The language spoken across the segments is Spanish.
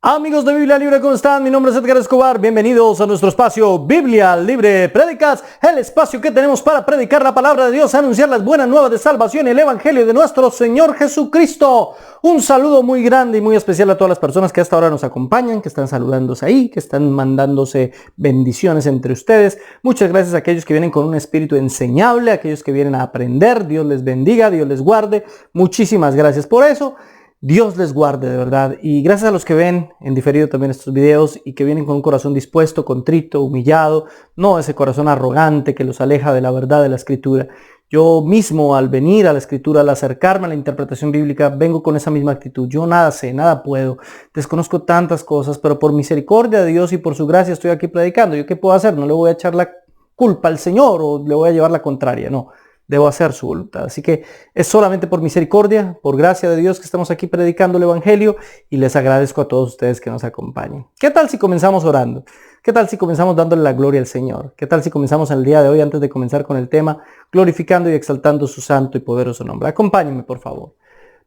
Amigos de Biblia Libre, ¿cómo están? Mi nombre es Edgar Escobar. Bienvenidos a nuestro espacio Biblia Libre Prédicas, el espacio que tenemos para predicar la palabra de Dios, anunciar las buenas nuevas de salvación y el evangelio de nuestro Señor Jesucristo. Un saludo muy grande y muy especial a todas las personas que hasta ahora nos acompañan, que están saludándose ahí, que están mandándose bendiciones entre ustedes. Muchas gracias a aquellos que vienen con un espíritu enseñable, a aquellos que vienen a aprender. Dios les bendiga, Dios les guarde. Muchísimas gracias por eso. Dios les guarde de verdad, y gracias a los que ven en diferido también estos videos y que vienen con un corazón dispuesto, contrito, humillado, no ese corazón arrogante que los aleja de la verdad de la Escritura. Yo mismo, al venir a la Escritura, al acercarme a la interpretación bíblica, vengo con esa misma actitud. Yo nada sé, nada puedo, desconozco tantas cosas, pero por misericordia de Dios y por su gracia estoy aquí predicando. ¿Yo qué puedo hacer? No le voy a echar la culpa al Señor o le voy a llevar la contraria, no. Debo hacer su voluntad. Así que es solamente por misericordia, por gracia de Dios que estamos aquí predicando el evangelio, y les agradezco a todos ustedes que nos acompañen. ¿Qué tal si comenzamos orando? ¿Qué tal si comenzamos dándole la gloria al Señor? ¿Qué tal si comenzamos el día de hoy, antes de comenzar con el tema, glorificando y exaltando su santo y poderoso nombre? Acompáñenme, por favor.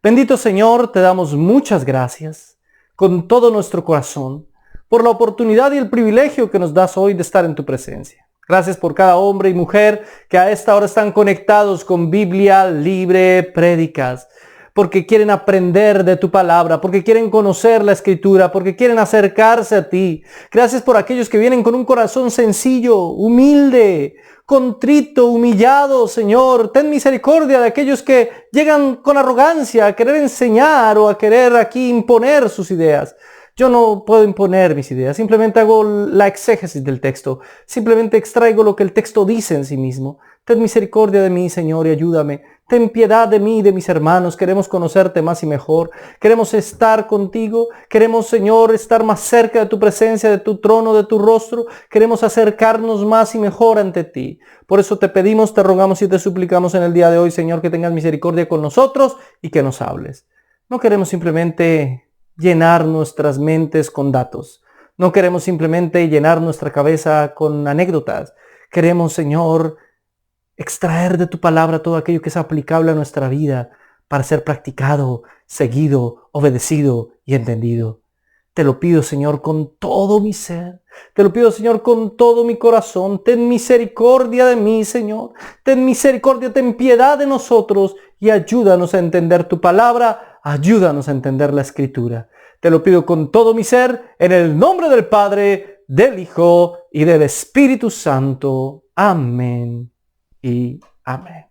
Bendito Señor, te damos muchas gracias con todo nuestro corazón por la oportunidad y el privilegio que nos das hoy de estar en tu presencia. Gracias por cada hombre y mujer que a esta hora están conectados con Biblia Libre Prédicas, porque quieren aprender de tu palabra, porque quieren conocer la Escritura, porque quieren acercarse a ti. Gracias por aquellos que vienen con un corazón sencillo, humilde, contrito, humillado, Señor. Ten misericordia de aquellos que llegan con arrogancia a querer enseñar o a querer aquí imponer sus ideas. Yo no puedo imponer mis ideas, simplemente hago la exégesis del texto, simplemente extraigo lo que el texto dice en sí mismo. Ten misericordia de mí, Señor, y ayúdame. Ten piedad de mí y de mis hermanos. Queremos conocerte más y mejor. Queremos estar contigo. Queremos, Señor, estar más cerca de tu presencia, de tu trono, de tu rostro. Queremos acercarnos más y mejor ante ti. Por eso te pedimos, te rogamos y te suplicamos en el día de hoy, Señor, que tengas misericordia con nosotros y que nos hables. No queremos simplemente llenar nuestras mentes con datos. No queremos simplemente llenar nuestra cabeza con anécdotas. Queremos, Señor, extraer de tu palabra todo aquello que es aplicable a nuestra vida para ser practicado, seguido, obedecido y entendido. Te lo pido, Señor, con todo mi ser. Te lo pido, Señor, con todo mi corazón. Ten misericordia de mí, Señor. Ten misericordia, ten piedad de nosotros y ayúdanos a entender tu palabra. Ayúdanos a entender la Escritura. Te lo pido con todo mi ser, en el nombre del Padre, del Hijo y del Espíritu Santo. Amén y amén.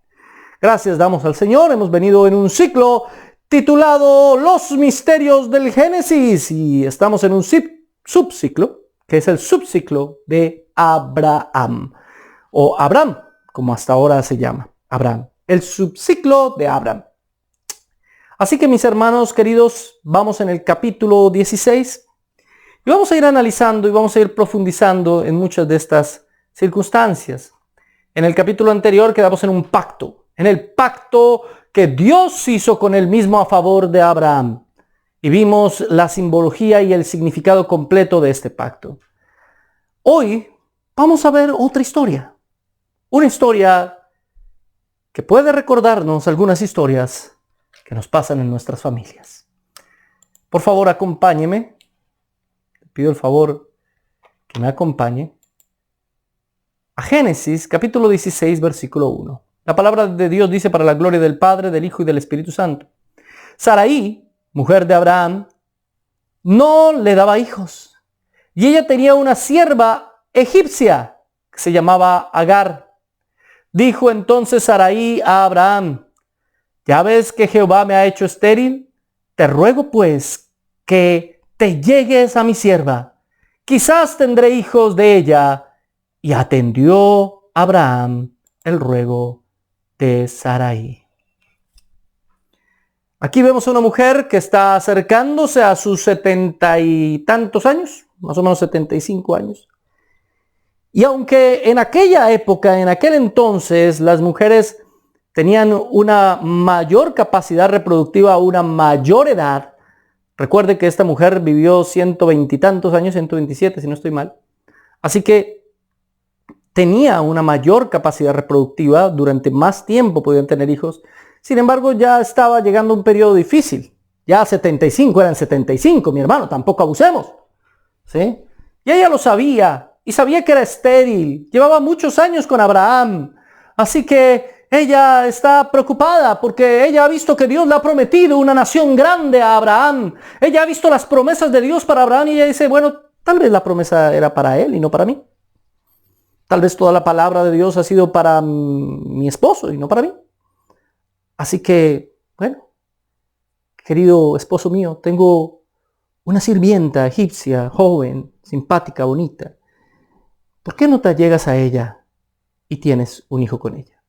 Gracias damos al Señor. Hemos venido en un ciclo titulado Los Misterios del Génesis, y estamos en un subciclo, que es el subciclo de Abraham, o Abraham, como hasta ahora se llama, Abraham, el subciclo de Abraham. Así que, mis hermanos queridos, vamos en el capítulo 16 y vamos a ir analizando y vamos a ir profundizando en muchas de estas circunstancias. En el capítulo anterior quedamos en un pacto, en el pacto que Dios hizo con él mismo a favor de Abraham, y vimos la simbología y el significado completo de este pacto. Hoy vamos a ver otra historia, una historia que puede recordarnos algunas historias que nos pasan en nuestras familias. Por favor, acompáñeme. Le pido el favor que me acompañe a Génesis capítulo 16, versículo 1. La palabra de Dios dice: para la gloria del Padre, del Hijo y del Espíritu Santo. Sarai, mujer de Abraham, no le daba hijos, y ella tenía una sierva egipcia que se llamaba Agar. Dijo entonces Sarai a Abraham: ya ves que Jehová me ha hecho estéril. Te ruego pues que te llegues a mi sierva. Quizás tendré hijos de ella. Y atendió Abraham el ruego de Sarai. Aquí vemos a una mujer que está acercándose a sus 70 y tantos años, más o menos 75 años. Y aunque en aquella época, en aquel entonces, las mujeres tenían una mayor capacidad reproductiva, una mayor edad. Recuerde que esta mujer vivió 120 y tantos años, 127 si no estoy mal. Así que tenía una mayor capacidad reproductiva, durante más tiempo podían tener hijos. Sin embargo, ya estaba llegando un periodo difícil. Ya 75 eran 75, mi hermano, tampoco abusemos. ¿Sí? Y ella lo sabía, y sabía que era estéril. Llevaba muchos años con Abraham. Así que ella está preocupada porque ella ha visto que Dios le ha prometido una nación grande a Abraham. Ella ha visto las promesas de Dios para Abraham y ella dice, bueno, tal vez la promesa era para él y no para mí. Tal vez toda la palabra de Dios ha sido para mi esposo y no para mí. Así que, bueno, querido esposo mío, tengo una sirvienta egipcia, joven, simpática, bonita. ¿Por qué no te llegas a ella y tienes un hijo con ella?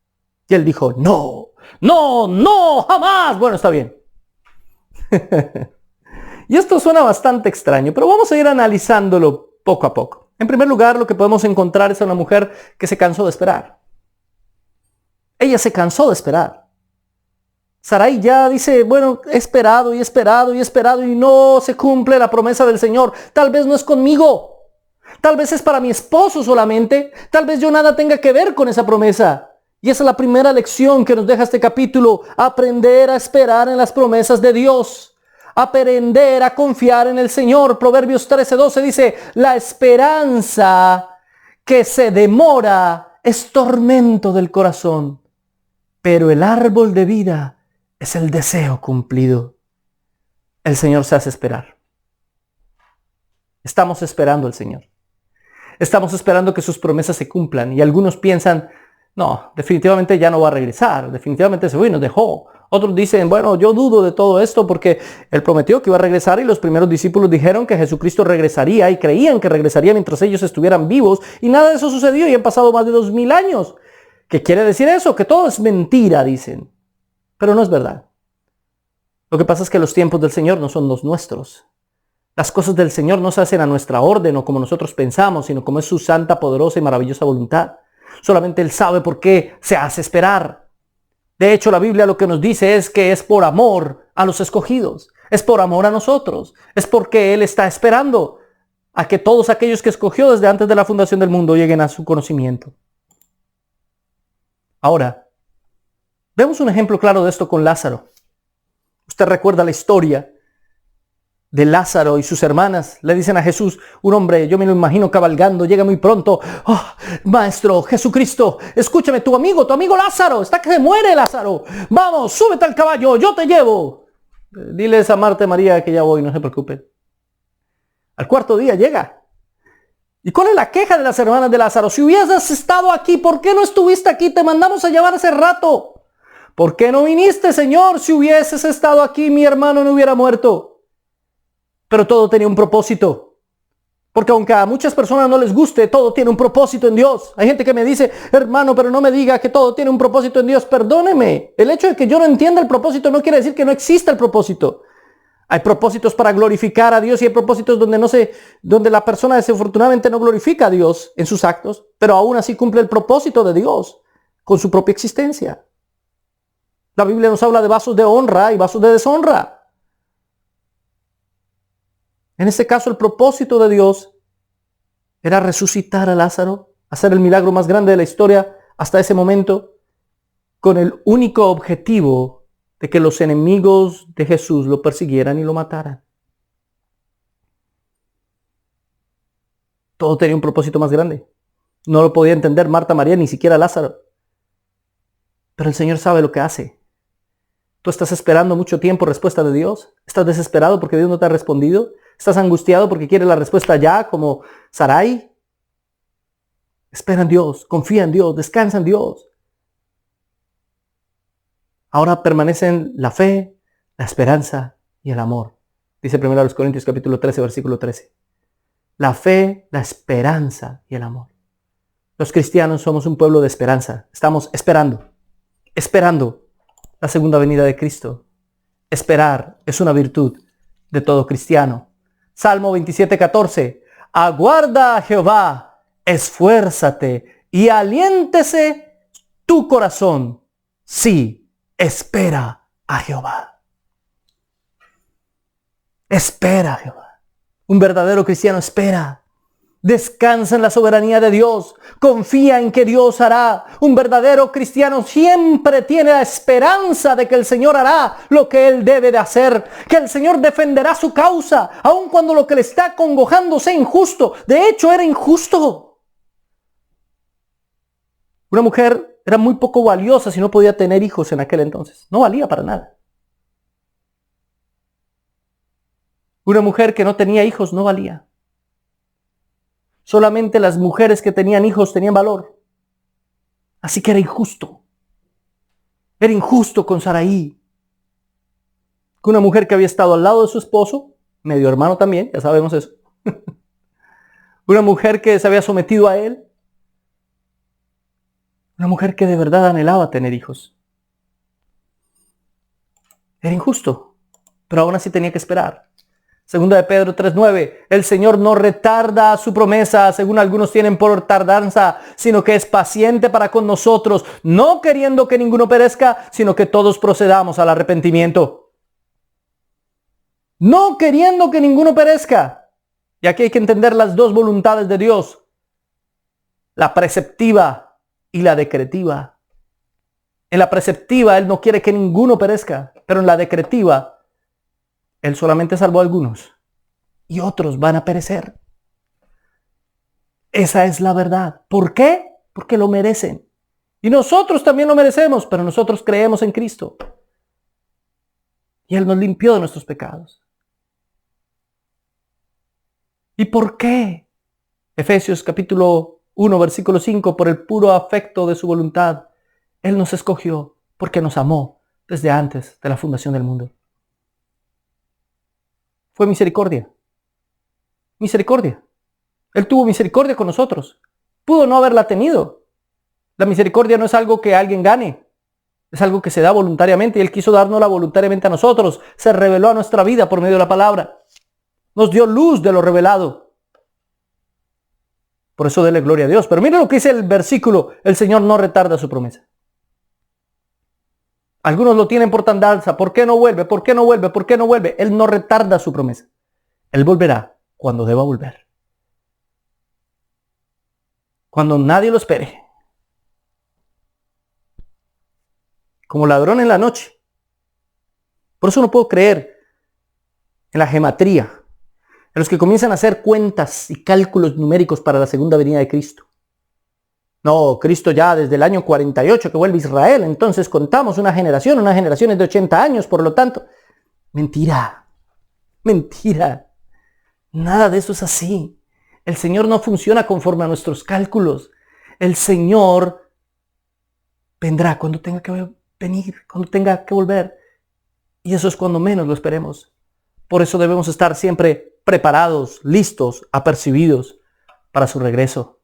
Y él dijo, no, no, no, jamás. Bueno, está bien. Y esto suena bastante extraño, pero vamos a ir analizándolo poco a poco. En primer lugar, lo que podemos encontrar es a una mujer que se cansó de esperar. Ella se cansó de esperar. Sarai ya dice, bueno, he esperado y he esperado y he esperado y no se cumple la promesa del Señor. Tal vez no es conmigo. Tal vez es para mi esposo solamente. Tal vez yo nada tenga que ver con esa promesa. Y esa es la primera lección que nos deja este capítulo. Aprender a esperar en las promesas de Dios. Aprender a confiar en el Señor. Proverbios 13:12 dice, la esperanza que se demora es tormento del corazón. Pero el árbol de vida es el deseo cumplido. El Señor se hace esperar. Estamos esperando al Señor. Estamos esperando que sus promesas se cumplan. Y algunos piensan, no, definitivamente ya no va a regresar. Definitivamente se fue y nos dejó. Otros dicen, bueno, yo dudo de todo esto porque Él prometió que iba a regresar y los primeros discípulos dijeron que Jesucristo regresaría y creían que regresaría mientras ellos estuvieran vivos. Y nada de eso sucedió y han pasado más de 2000 años. ¿Qué quiere decir eso? Que todo es mentira, dicen. Pero no es verdad. Lo que pasa es que los tiempos del Señor no son los nuestros. Las cosas del Señor no se hacen a nuestra orden o como nosotros pensamos, sino como es su santa, poderosa y maravillosa voluntad. Solamente Él sabe por qué se hace esperar. De hecho, la Biblia lo que nos dice es que es por amor a los escogidos. Es por amor a nosotros. Es porque Él está esperando a que todos aquellos que escogió desde antes de la fundación del mundo lleguen a su conocimiento. Ahora, vemos un ejemplo claro de esto con Lázaro. Usted recuerda la historia de Lázaro y sus hermanas. Le dicen a Jesús, un hombre, yo me lo imagino cabalgando, llega muy pronto. Oh, Maestro Jesucristo, escúchame, tu amigo Lázaro, está que se muere Lázaro. Vamos, súbete al caballo, yo te llevo. Diles a Marta y María que ya voy, no se preocupen. Al cuarto día llega. ¿Y cuál es la queja de las hermanas de Lázaro? Si hubieras estado aquí, ¿por qué no estuviste aquí? Te mandamos a llevar hace rato. ¿Por qué no viniste, Señor? Si hubieses estado aquí, mi hermano no hubiera muerto. Pero todo tenía un propósito. Porque aunque a muchas personas no les guste, todo tiene un propósito en Dios. Hay gente que me dice, hermano, pero no me diga que todo tiene un propósito en Dios. Perdóneme. El hecho de que yo no entienda el propósito no quiere decir que no exista el propósito. Hay propósitos para glorificar a Dios y hay propósitos donde la persona desafortunadamente no glorifica a Dios en sus actos, pero aún así cumple el propósito de Dios con su propia existencia. La Biblia nos habla de vasos de honra y vasos de deshonra. En este caso, el propósito de Dios era resucitar a Lázaro, hacer el milagro más grande de la historia hasta ese momento, con el único objetivo de que los enemigos de Jesús lo persiguieran y lo mataran. Todo tenía un propósito más grande. No lo podía entender Marta, María, ni siquiera Lázaro. Pero el Señor sabe lo que hace. Tú estás esperando mucho tiempo respuesta de Dios. Estás desesperado porque Dios no te ha respondido. Estás angustiado porque quieres la respuesta ya, como Sarai. Espera en Dios, confía en Dios, descansa en Dios. Ahora permanecen la fe, la esperanza y el amor. Dice 1 Corintios capítulo 13, versículo 13. La fe, la esperanza y el amor. Los cristianos somos un pueblo de esperanza. Estamos esperando la segunda venida de Cristo. Esperar es una virtud de todo cristiano. Salmo 27:14. Aguarda a Jehová, esfuérzate y aliéntese tu corazón. Sí, espera a Jehová. Espera a Jehová. Un verdadero cristiano espera. Descansa en la soberanía de Dios. Confía en que Dios hará. Un verdadero cristiano siempre tiene la esperanza de que el Señor hará lo que Él debe de hacer. Que el Señor defenderá su causa, aun cuando lo que le está acongojando sea injusto. De hecho, era injusto. Una mujer era muy poco valiosa si no podía tener hijos en aquel entonces. No valía para nada. Una mujer que no tenía hijos no valía. Solamente las mujeres que tenían hijos tenían valor. Así que era injusto. Era injusto con Saraí. Que una mujer que había estado al lado de su esposo, medio hermano también, ya sabemos eso. Una mujer que se había sometido a él. Una mujer que de verdad anhelaba tener hijos. Era injusto, pero aún así tenía que esperar. Segunda de Pedro 3:9, el Señor no retarda su promesa, según algunos tienen por tardanza, sino que es paciente para con nosotros, no queriendo que ninguno perezca, sino que todos procedamos al arrepentimiento. No queriendo que ninguno perezca. Y aquí hay que entender las dos voluntades de Dios, la preceptiva y la decretiva. En la preceptiva, Él no quiere que ninguno perezca, pero en la decretiva, Él solamente salvó a algunos y otros van a perecer. Esa es la verdad. ¿Por qué? Porque lo merecen. Y nosotros también lo merecemos, pero nosotros creemos en Cristo. Y Él nos limpió de nuestros pecados. ¿Y por qué? Efesios capítulo 1, versículo 5, por el puro afecto de su voluntad, Él nos escogió porque nos amó desde antes de la fundación del mundo. Fue misericordia. Misericordia. Él tuvo misericordia con nosotros. Pudo no haberla tenido. La misericordia no es algo que alguien gane. Es algo que se da voluntariamente y Él quiso dárnosla voluntariamente a nosotros. Se reveló a nuestra vida por medio de la palabra. Nos dio luz de lo revelado. Por eso dele gloria a Dios. Pero mire lo que dice el versículo. El Señor no retarda su promesa. Algunos lo tienen por tardanza. ¿Por qué no vuelve? ¿Por qué no vuelve? ¿Por qué no vuelve? Él no retarda su promesa. Él volverá cuando deba volver. Cuando nadie lo espere. Como ladrón en la noche. Por eso no puedo creer en la gematría. En los que comienzan a hacer cuentas y cálculos numéricos para la segunda venida de Cristo. No, Cristo ya desde el año 48 que vuelve a Israel, entonces contamos una generación es de 80 años, por lo tanto. Mentira, mentira. Nada de eso es así. El Señor no funciona conforme a nuestros cálculos. El Señor vendrá cuando tenga que venir, cuando tenga que volver. Y eso es cuando menos lo esperemos. Por eso debemos estar siempre preparados, listos, apercibidos para su regreso.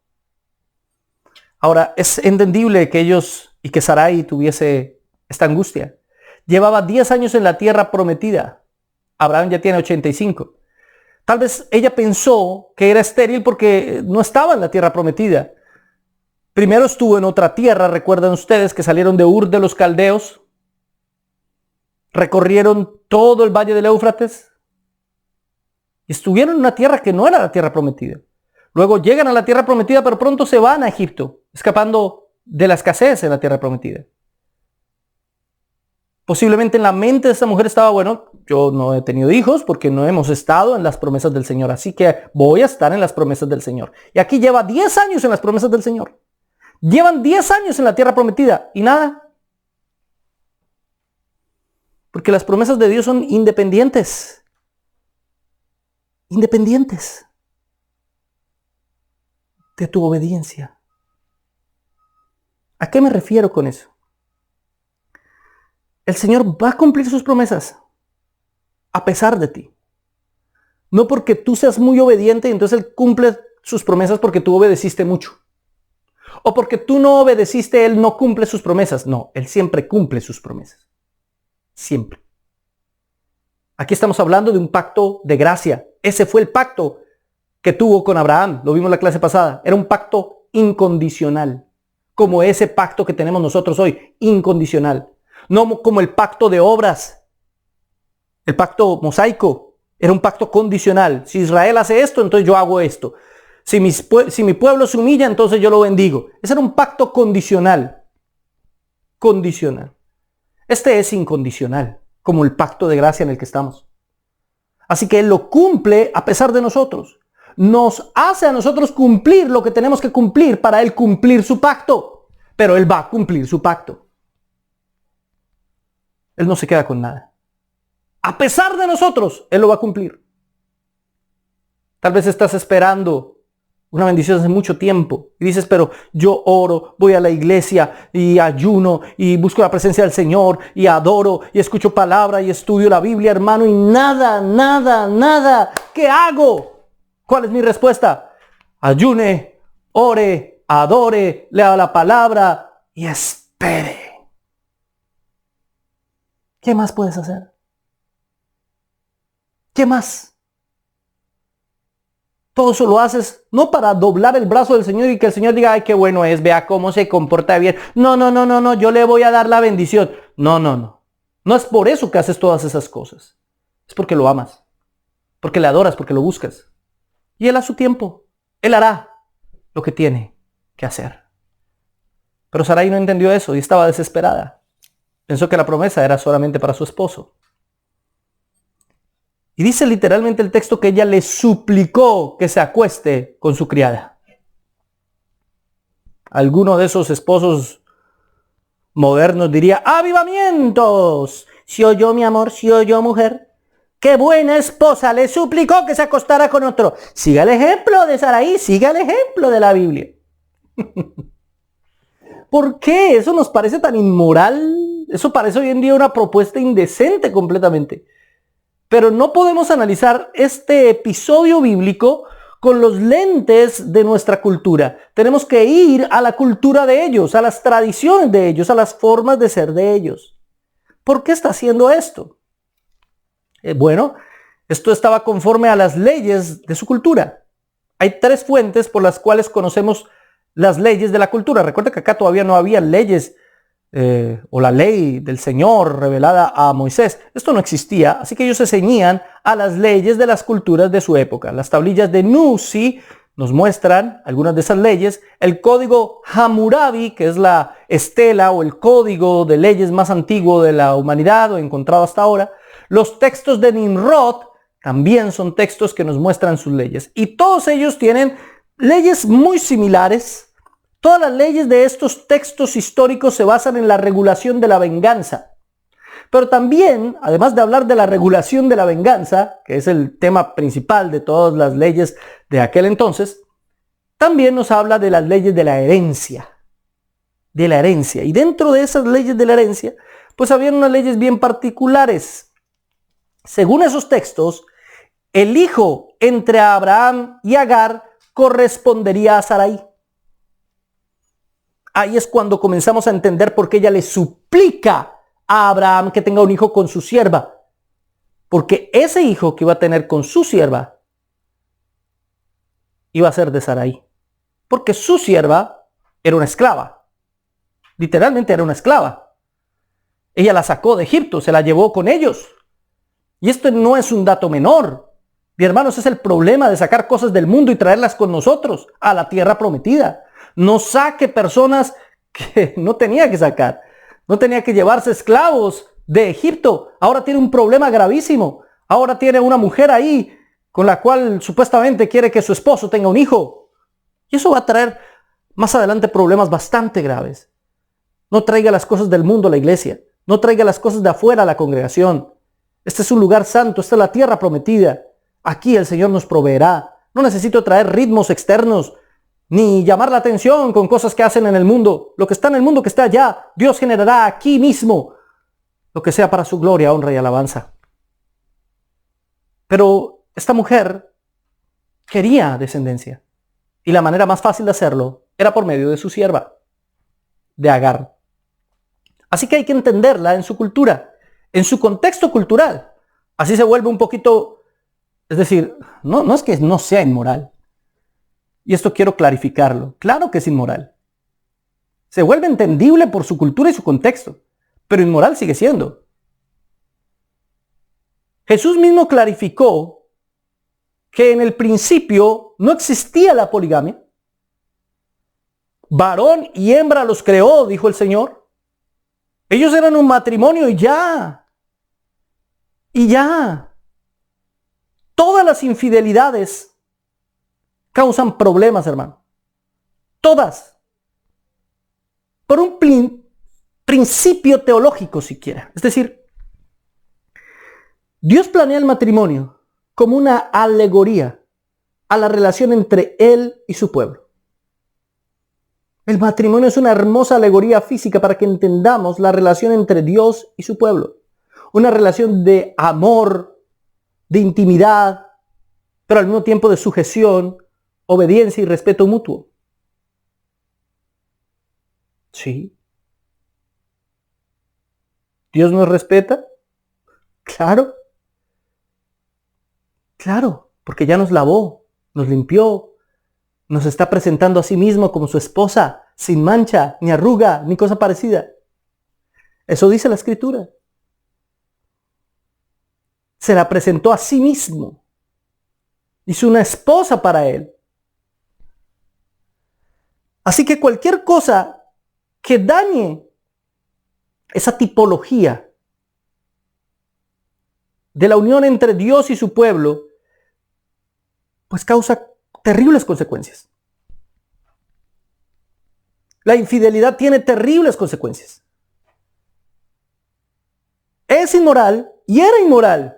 Ahora, es entendible que ellos y que Sarai tuviese esta angustia. Llevaba 10 años en la tierra prometida. Abraham ya tiene 85. Tal vez ella pensó que era estéril porque no estaba en la tierra prometida. Primero estuvo en otra tierra, recuerdan ustedes que salieron de Ur de los Caldeos. Recorrieron todo el valle del Éufrates. Y estuvieron en una tierra que no era la tierra prometida. Luego llegan a la tierra prometida, pero pronto se van a Egipto, escapando de la escasez en la tierra prometida. Posiblemente en la mente de esta mujer estaba, bueno, yo no he tenido hijos porque no hemos estado en las promesas del Señor, así que voy a estar en las promesas del Señor. Y aquí lleva 10 años en las promesas del Señor. Llevan 10 años en la tierra prometida y nada. Porque las promesas de Dios son independientes. Independientes de tu obediencia. ¿A qué me refiero con eso? El Señor va a cumplir sus promesas a pesar de ti. No porque tú seas muy obediente y entonces Él cumple sus promesas porque tú obedeciste mucho. O porque tú no obedeciste, Él no cumple sus promesas. No, Él siempre cumple sus promesas. Siempre. Aquí estamos hablando de un pacto de gracia. Ese fue el pacto que tuvo con Abraham. Lo vimos en la clase pasada. Era un pacto incondicional. Como ese pacto que tenemos nosotros hoy. Incondicional. No como el pacto de obras. El pacto mosaico era un pacto condicional. Si Israel hace esto, entonces yo hago esto. Si mi pueblo se humilla, entonces yo lo bendigo. Ese era un pacto condicional. Condicional. Este es incondicional, como el pacto de gracia en el que estamos. Así que Él lo cumple a pesar de nosotros. Nos hace a nosotros cumplir lo que tenemos que cumplir para Él cumplir su pacto. Pero Él va a cumplir su pacto. Él no se queda con nada. A pesar de nosotros, Él lo va a cumplir. Tal vez estás esperando una bendición hace mucho tiempo y dices, pero yo oro, voy a la iglesia y ayuno y busco la presencia del Señor y adoro y escucho palabra y estudio la Biblia, hermano, y nada. ¿Qué hago? ¿Cuál es mi respuesta? Ayune, ore, adore, lea la palabra y espere. ¿Qué más puedes hacer? ¿Qué más? Todo eso lo haces no para doblar el brazo del Señor y que el Señor diga, ay, qué bueno es, vea cómo se comporta bien. No, yo le voy a dar la bendición. No. No es por eso que haces todas esas cosas. Es porque lo amas, porque le adoras, porque lo buscas. Y Él a su tiempo, Él hará lo que tiene que hacer. Pero Sarai no entendió eso y estaba desesperada. Pensó que la promesa era solamente para su esposo. Y dice literalmente el texto que ella le suplicó que se acueste con su criada. Alguno de esos esposos modernos diría, ¡avivamientos! Si oyó mi amor, si oyó mujer. ¡Qué buena esposa! Le suplicó que se acostara con otro. Siga el ejemplo de Sarai, siga el ejemplo de la Biblia. ¿Por qué? Eso nos parece tan inmoral. Eso parece hoy en día una propuesta indecente completamente. Pero no podemos analizar este episodio bíblico con los lentes de nuestra cultura. Tenemos que ir a la cultura de ellos, a las tradiciones de ellos, a las formas de ser de ellos. ¿Por qué está haciendo esto? Bueno, esto estaba conforme a las leyes de su cultura. Hay 3 fuentes por las cuales conocemos las leyes de la cultura. Recuerda que acá todavía no había leyes o la ley del Señor revelada a Moisés. Esto no existía, así que ellos se ceñían a las leyes de las culturas de su época. Las tablillas de Nuzi nos muestran algunas de esas leyes. El código Hammurabi, que es la estela o el código de leyes más antiguo de la humanidad o encontrado hasta ahora. Los textos de Nimrod también son textos que nos muestran sus leyes. Y todos ellos tienen leyes muy similares. Todas las leyes de estos textos históricos se basan en la regulación de la venganza. Pero también, además de hablar de la regulación de la venganza, que es el tema principal de todas las leyes de aquel entonces, también nos habla de las leyes de la herencia. De la herencia. Y dentro de esas leyes de la herencia, pues habían unas leyes bien particulares. Según esos textos, el hijo entre Abraham y Agar correspondería a Sarai. Ahí es cuando comenzamos a entender por qué ella le suplica a Abraham que tenga un hijo con su sierva. Porque ese hijo que iba a tener con su sierva iba a ser de Sarai. Porque su sierva era una esclava. Literalmente era una esclava. Ella la sacó de Egipto, se la llevó con ellos. Y esto no es un dato menor. Mi hermanos, es el problema de sacar cosas del mundo y traerlas con nosotros a la tierra prometida. No saque personas que no tenía que sacar. No tenía que llevarse esclavos de Egipto. Ahora tiene un problema gravísimo. Ahora tiene una mujer ahí con la cual supuestamente quiere que su esposo tenga un hijo. Y eso va a traer más adelante problemas bastante graves. No traiga las cosas del mundo a la iglesia. No traiga las cosas de afuera a la congregación. Este es un lugar santo. Esta es la tierra prometida. Aquí el Señor nos proveerá. No necesito traer ritmos externos ni llamar la atención con cosas que hacen en el mundo. Lo que está en el mundo, que está allá, Dios generará aquí mismo lo que sea para su gloria, honra y alabanza. Pero esta mujer quería descendencia. Y la manera más fácil de hacerlo era por medio de su sierva, de Agar. Así que hay que entenderla en su cultura, en su contexto cultural. Así se vuelve un poquito, es decir, no es que no sea inmoral. Y esto quiero clarificarlo. Claro que es inmoral. Se vuelve entendible por su cultura y su contexto, pero inmoral sigue siendo. Jesús mismo clarificó que en el principio no existía la poligamia. Varón y hembra los creó, dijo el Señor. Ellos eran un matrimonio y ya. Y ya. Todas las infidelidades causan problemas, hermano. Todas. Por un principio teológico siquiera. Es decir, Dios planea el matrimonio como una alegoría a la relación entre Él y su pueblo. El matrimonio es una hermosa alegoría física para que entendamos la relación entre Dios y su pueblo. Una relación de amor, de intimidad, pero al mismo tiempo de sujeción, obediencia y respeto mutuo. Sí. ¿Dios nos respeta? Claro. Claro, porque ya nos lavó, nos limpió, nos está presentando a sí mismo como su esposa, sin mancha, ni arruga, ni cosa parecida. Eso dice la Escritura. Se la presentó a sí mismo. Hizo una esposa para él. Así que cualquier cosa que dañe esa tipología de la unión entre Dios y su pueblo, pues causa terribles consecuencias. La infidelidad tiene terribles consecuencias. Es inmoral y era inmoral.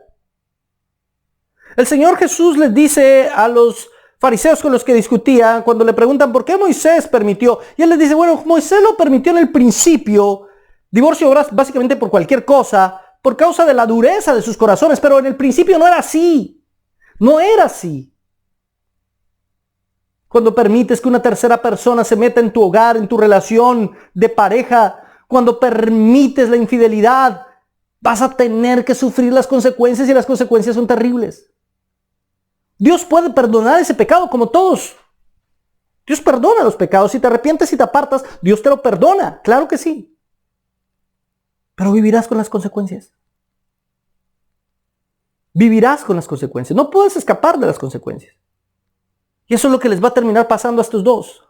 El Señor Jesús les dice a los fariseos con los que discutían, cuando le preguntan por qué Moisés permitió, y él les dice, bueno, Moisés lo permitió en el principio, divorcio básicamente por cualquier cosa, por causa de la dureza de sus corazones, pero en el principio no era así. No era así. Cuando permites que una tercera persona se meta en tu hogar, en tu relación de pareja, cuando permites la infidelidad, vas a tener que sufrir las consecuencias y las consecuencias son terribles. Dios puede perdonar ese pecado como todos. Dios perdona los pecados. Si te arrepientes y te apartas, Dios te lo perdona. Claro que sí. Pero vivirás con las consecuencias. Vivirás con las consecuencias. No puedes escapar de las consecuencias. Y eso es lo que les va a terminar pasando a estos dos.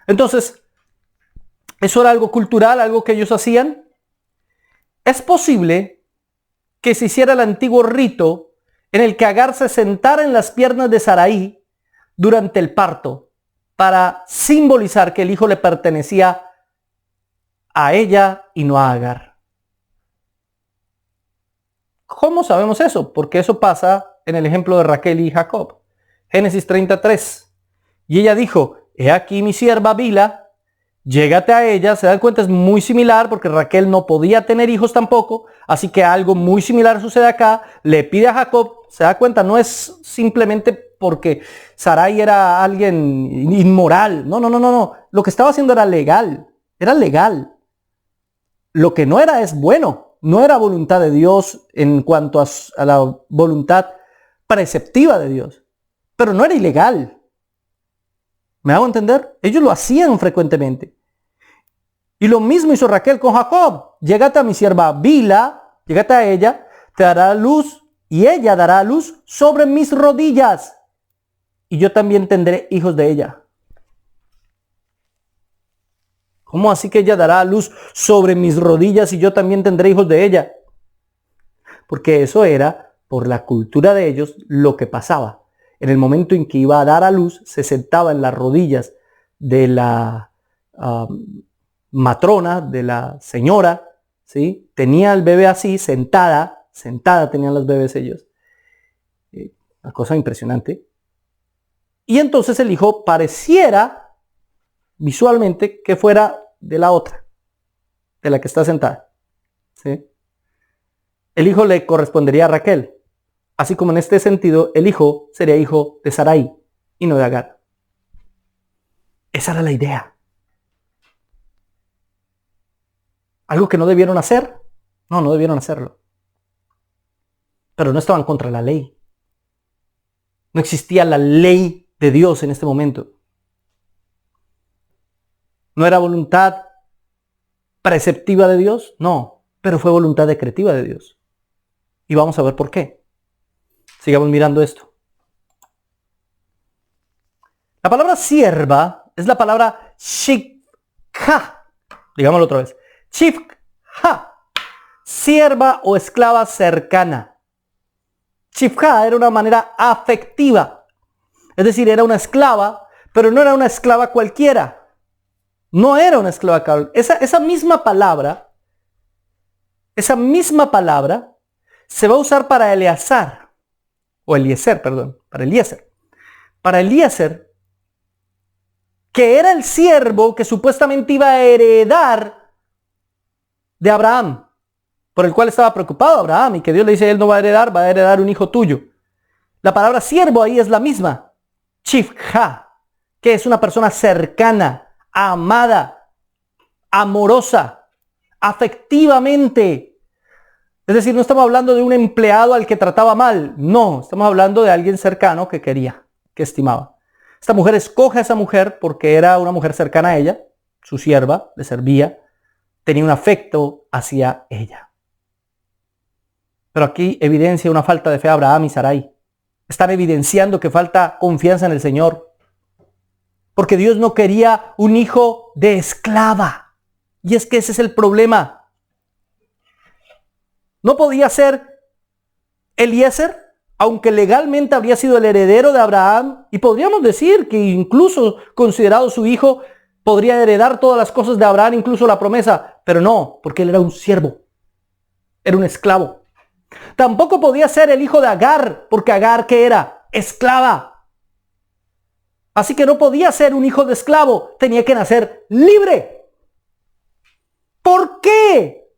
Entonces, eso era algo cultural, algo que ellos hacían. Es posible que se hiciera el antiguo rito en el que Agar se sentara en las piernas de Sarai durante el parto para simbolizar que el hijo le pertenecía a ella y no a Agar. ¿Cómo sabemos eso? Porque eso pasa en el ejemplo de Raquel y Jacob. Génesis 33. Y ella dijo, he aquí mi sierva Bila, llégate a ella. Se dan cuenta, es muy similar porque Raquel no podía tener hijos tampoco. Así que algo muy similar sucede acá. Le pide a Jacob, se da cuenta, no es simplemente porque Sarai era alguien inmoral. No. Lo que estaba haciendo era legal. Era legal. Lo que no era es bueno. No era voluntad de Dios en cuanto a la voluntad preceptiva de Dios. Pero no era ilegal. ¿Me hago entender? Ellos lo hacían frecuentemente. Y lo mismo hizo Raquel con Jacob. Llégate a mi sierva Bila, llégate a ella, te dará luz y ella dará luz sobre mis rodillas. Y yo también tendré hijos de ella. ¿Cómo así que ella dará luz sobre mis rodillas y yo también tendré hijos de ella? Porque eso era, por la cultura de ellos, lo que pasaba. En el momento en que iba a dar a luz, se sentaba en las rodillas de la matrona, de la señora, ¿sí? Tenía al bebé así, sentada tenían los bebés ellos. Una cosa impresionante. Y entonces el hijo pareciera visualmente que fuera de la otra, de la que está sentada, ¿sí? El hijo le correspondería a Raquel. Así como en este sentido, el hijo sería hijo de Sarai y no de Agar. Esa era la idea. ¿Algo que no debieron hacer? No debieron hacerlo. Pero no estaban contra la ley. No existía la ley de Dios en este momento. ¿No era voluntad preceptiva de Dios? No, pero fue voluntad decretiva de Dios. Y vamos a ver por qué. Sigamos mirando esto. La palabra sierva es la palabra shikha. Digámoslo otra vez. Shikha. Sierva o esclava cercana. Shikha era una manera afectiva. Es decir, era una esclava, pero no era una esclava cualquiera. No era una esclava cualquiera. Esa misma palabra se va a usar para Eliezer, para Eliezer. Para Eliezer, que era el siervo que supuestamente iba a heredar de Abraham, por el cual estaba preocupado Abraham, y que Dios le dice, él no va a heredar un hijo tuyo. La palabra siervo ahí es la misma, shifja, que es una persona cercana, amada, amorosa, afectivamente. Es decir, no estamos hablando de un empleado al que trataba mal, no, estamos hablando de alguien cercano que quería, que estimaba. Esta mujer escoge a esa mujer porque era una mujer cercana a ella, su sierva, le servía, tenía un afecto hacia ella. Pero aquí evidencia una falta de fe a Abraham y Sarai. Están evidenciando que falta confianza en el Señor. Porque Dios no quería un hijo de esclava. Y es que ese es el problema. No podía ser Eliezer, aunque legalmente habría sido el heredero de Abraham, y podríamos decir que incluso considerado su hijo, podría heredar todas las cosas de Abraham, incluso la promesa, pero no, porque él era un siervo, era un esclavo. Tampoco podía ser el hijo de Agar, porque Agar, ¿qué era? Esclava. Así que no podía ser un hijo de esclavo, tenía que nacer libre. ¿Por qué?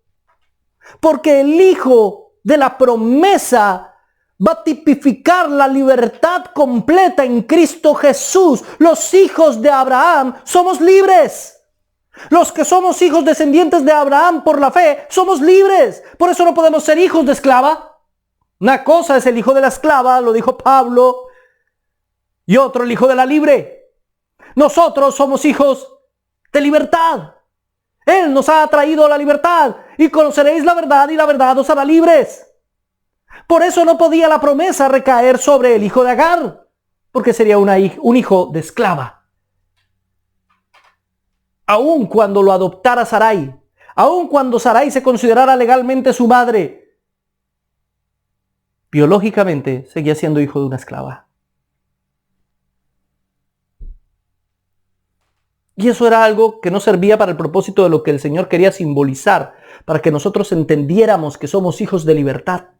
Porque el hijo de la promesa va a tipificar la libertad completa en Cristo Jesús. Los hijos de Abraham somos libres. Los que somos hijos descendientes de Abraham por la fe, somos libres. Por eso no podemos ser hijos de esclava. Una cosa es el hijo de la esclava, lo dijo Pablo, y otro el hijo de la libre. Nosotros somos hijos de libertad. Él nos ha traído la libertad, y conoceréis la verdad, y la verdad os hará libres. Por eso no podía la promesa recaer sobre el hijo de Agar, porque sería un hijo de esclava. Aun cuando lo adoptara Sarai, aun cuando Sarai se considerara legalmente su madre, biológicamente seguía siendo hijo de una esclava. Y eso era algo que no servía para el propósito de lo que el Señor quería simbolizar, para que nosotros entendiéramos que somos hijos de libertad.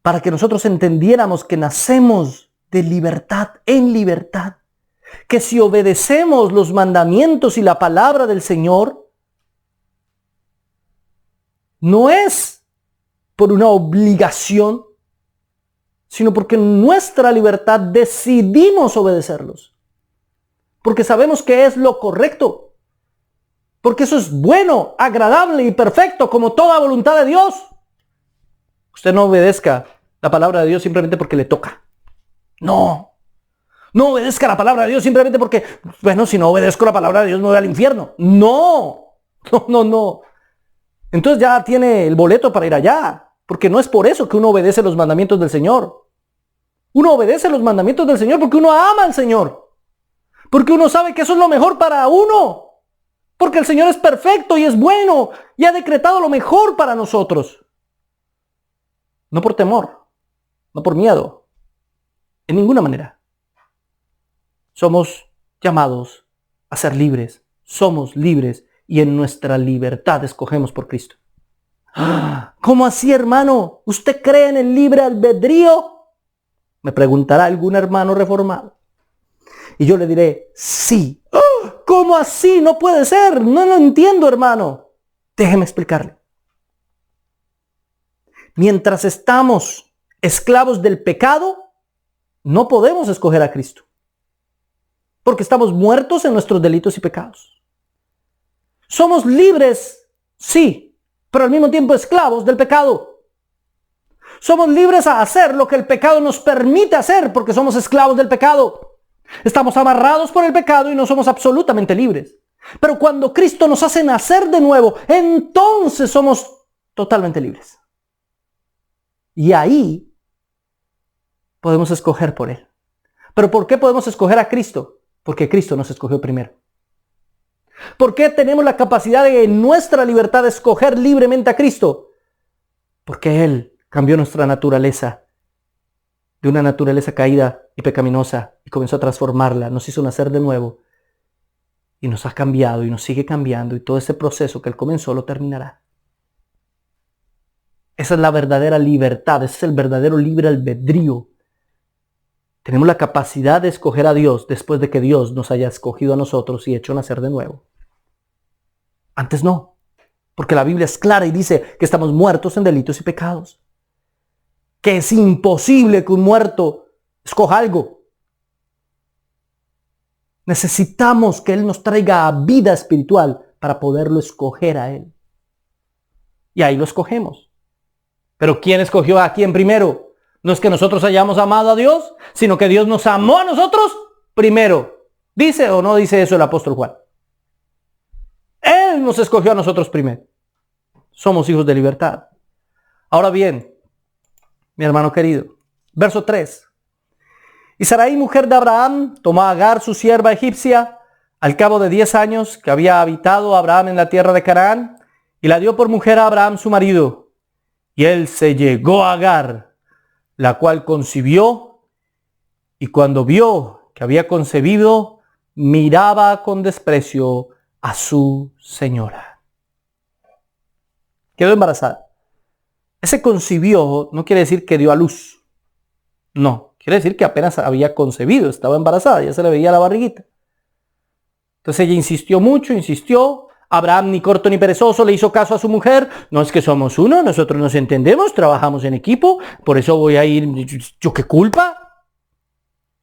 Para que nosotros entendiéramos que nacemos de libertad, en libertad. Que si obedecemos los mandamientos y la palabra del Señor, no es por una obligación, sino porque en nuestra libertad decidimos obedecerlos. Porque sabemos que es lo correcto. Porque eso es bueno, agradable y perfecto, como toda voluntad de Dios. Usted no obedezca la palabra de Dios simplemente porque le toca. No. No obedezca la palabra de Dios simplemente porque, bueno, si no obedezco la palabra de Dios me voy al infierno. No. No. Entonces ya tiene el boleto para ir allá. Porque no es por eso que uno obedece los mandamientos del Señor. Uno obedece los mandamientos del Señor porque uno ama al Señor. Porque uno sabe que eso es lo mejor para uno. Porque el Señor es perfecto y es bueno y ha decretado lo mejor para nosotros. No por temor, no por miedo, en ninguna manera. Somos llamados a ser libres, somos libres y en nuestra libertad escogemos por Cristo. ¿Cómo así, hermano? ¿Usted cree en el libre albedrío? Me preguntará algún hermano reformado. Y yo le diré, sí. ¿Cómo así? No puede ser. No lo entiendo, hermano. Déjeme explicarle. Mientras estamos esclavos del pecado, no podemos escoger a Cristo. Porque estamos muertos en nuestros delitos y pecados. Somos libres, sí, pero al mismo tiempo esclavos del pecado. Somos libres a hacer lo que el pecado nos permite hacer porque somos esclavos del pecado. Estamos amarrados por el pecado y no somos absolutamente libres. Pero cuando Cristo nos hace nacer de nuevo, entonces somos totalmente libres. Y ahí podemos escoger por Él. Pero ¿por qué podemos escoger a Cristo? Porque Cristo nos escogió primero. ¿Por qué tenemos la capacidad de en nuestra libertad escoger libremente a Cristo? Porque Él cambió nuestra naturaleza de una naturaleza caída y pecaminosa y comenzó a transformarla, nos hizo nacer de nuevo y nos ha cambiado y nos sigue cambiando y todo ese proceso que Él comenzó lo terminará. Esa es la verdadera libertad, ese es el verdadero libre albedrío. Tenemos la capacidad de escoger a Dios después de que Dios nos haya escogido a nosotros y hecho nacer de nuevo. Antes no, porque la Biblia es clara y dice que estamos muertos en delitos y pecados. Que es imposible que un muerto escoja algo. Necesitamos que Él nos traiga vida espiritual para poderlo escoger a Él. Y ahí lo escogemos. Pero ¿quién escogió a quién primero? No es que nosotros hayamos amado a Dios, sino que Dios nos amó a nosotros primero. ¿Dice o no dice eso el apóstol Juan? Él nos escogió a nosotros primero. Somos hijos de libertad. Ahora bien, mi hermano querido, verso 3. Y Sarai, mujer de Abraham, tomó a Agar, su sierva egipcia, al cabo de 10 años que había habitado Abraham en la tierra de Canaán, y la dio por mujer a Abraham su marido. Y él se llegó a Agar, la cual concibió, y cuando vio que había concebido, miraba con desprecio a su señora. Quedó embarazada. Ese concibió no quiere decir que dio a luz. No, quiere decir que apenas había concebido, estaba embarazada, ya se le veía la barriguita. Entonces ella insistió mucho, insistió. Abraham, ni corto ni perezoso, le hizo caso a su mujer. No es que somos uno, nosotros nos entendemos, trabajamos en equipo, por eso voy a ir. ¿Yo qué culpa?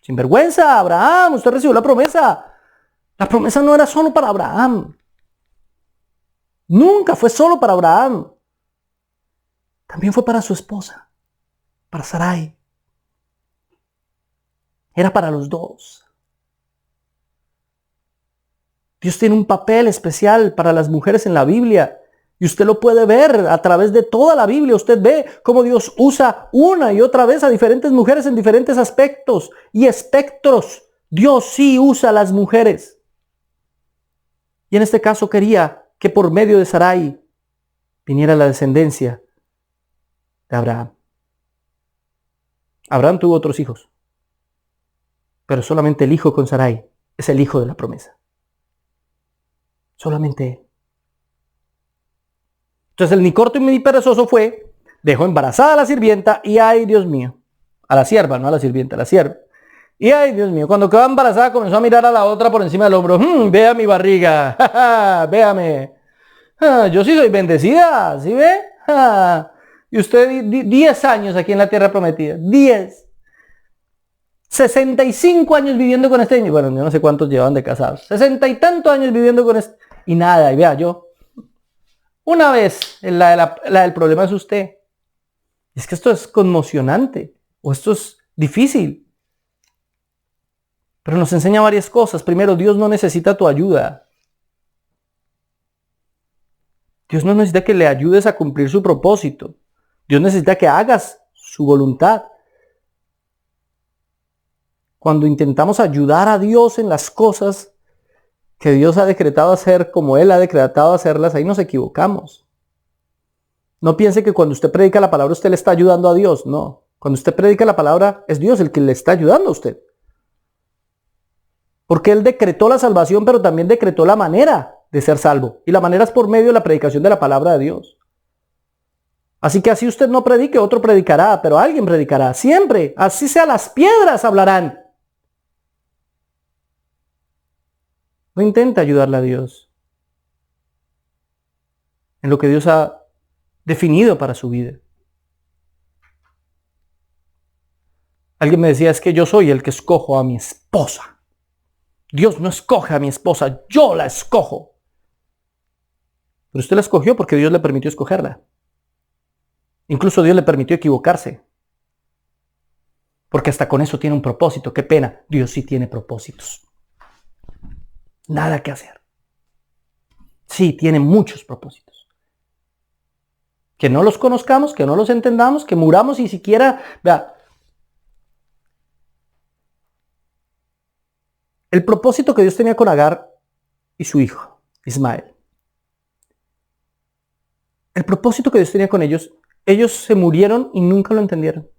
Sinvergüenza, Abraham, usted recibió la promesa. La promesa no era solo para Abraham. Nunca fue solo para Abraham. También fue para su esposa, para Sarai. Era para los dos. Dios tiene un papel especial para las mujeres en la Biblia. Y usted lo puede ver a través de toda la Biblia. Usted ve cómo Dios usa una y otra vez a diferentes mujeres en diferentes aspectos y espectros. Dios sí usa a las mujeres. Y en este caso quería que por medio de Sarai viniera la descendencia de Abraham. Abraham tuvo otros hijos, pero solamente el hijo con Sarai es el hijo de la promesa. Solamente él. Entonces el ni corto ni perezoso fue, dejó embarazada a la sirvienta y ay Dios mío, a la sierva, no a la sirvienta, a la sierva. Y ay Dios mío, cuando quedó embarazada comenzó a mirar a la otra por encima del hombro. Vea mi barriga, véame. Yo sí soy bendecida, ¿sí ve? Y usted 10 años aquí en la tierra prometida, 10. 65 años viviendo con este niño. Bueno, yo no sé cuántos llevan de casados. 60 y tantos años viviendo con este. Y nada, y vea, yo. Una vez, la del problema es usted. Es que esto es conmocionante. O esto es difícil. Pero nos enseña varias cosas. Primero, Dios no necesita tu ayuda. Dios no necesita que le ayudes a cumplir su propósito. Dios necesita que hagas su voluntad. Cuando intentamos ayudar a Dios en las cosas que Dios ha decretado hacer como Él ha decretado hacerlas, ahí nos equivocamos. No piense que cuando usted predica la palabra usted le está ayudando a Dios. No. Cuando usted predica la palabra es Dios el que le está ayudando a usted. Porque Él decretó la salvación, pero también decretó la manera de ser salvo. Y la manera es por medio de la predicación de la palabra de Dios. Así que así usted no predique, otro predicará, pero alguien predicará. Siempre, así sea las piedras hablarán. No intenta ayudarle a Dios en lo que Dios ha definido para su vida. Alguien me decía, es que yo soy el que escojo a mi esposa. Dios no escoge a mi esposa, yo la escojo. Pero usted la escogió porque Dios le permitió escogerla. Incluso Dios le permitió equivocarse. Porque hasta con eso tiene un propósito. Qué pena, Dios sí tiene propósitos. Nada que hacer. Sí, tiene muchos propósitos. Que no los conozcamos, que no los entendamos, que muramos y siquiera... Vea, El propósito que Dios tenía con Agar y su hijo, Ismael. El propósito que Dios tenía con ellos se murieron y nunca lo entendieron.